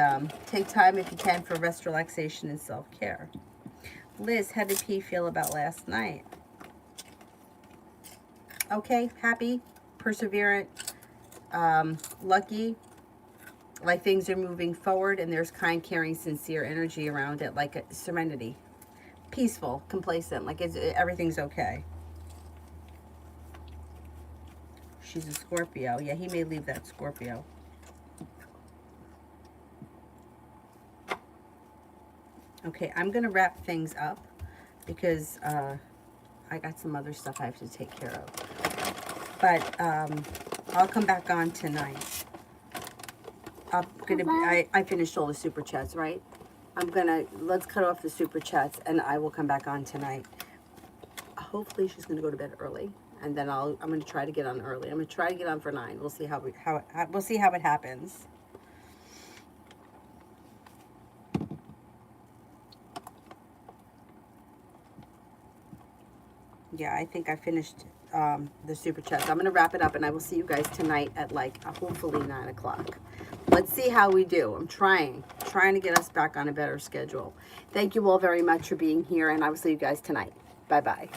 take time if you can for rest, relaxation, and self-care. Liz, how did P feel about last night? Okay, happy, perseverant, lucky. Like things are moving forward, and there's kind, caring, sincere energy around it, like a serenity. Peaceful, complacent, like everything's okay. She's a Scorpio. Yeah, he may leave that Scorpio. Okay, I'm going to wrap things up because I got some other stuff I have to take care of. But I'll come back on tonight. I finished all the super chats, right? Let's cut off the super chats, and I will come back on tonight. Hopefully she's gonna go to bed early, and then I'm gonna try to get on early. I'm gonna try to get on for 9. We'll see we'll see how it happens. Yeah, I think I finished the super chats. I'm gonna wrap it up, and I will see you guys tonight at hopefully 9 o'clock. Let's see how we do. I'm trying to get us back on a better schedule. Thank you all very much for being here, and I will see you guys tonight. Bye-bye.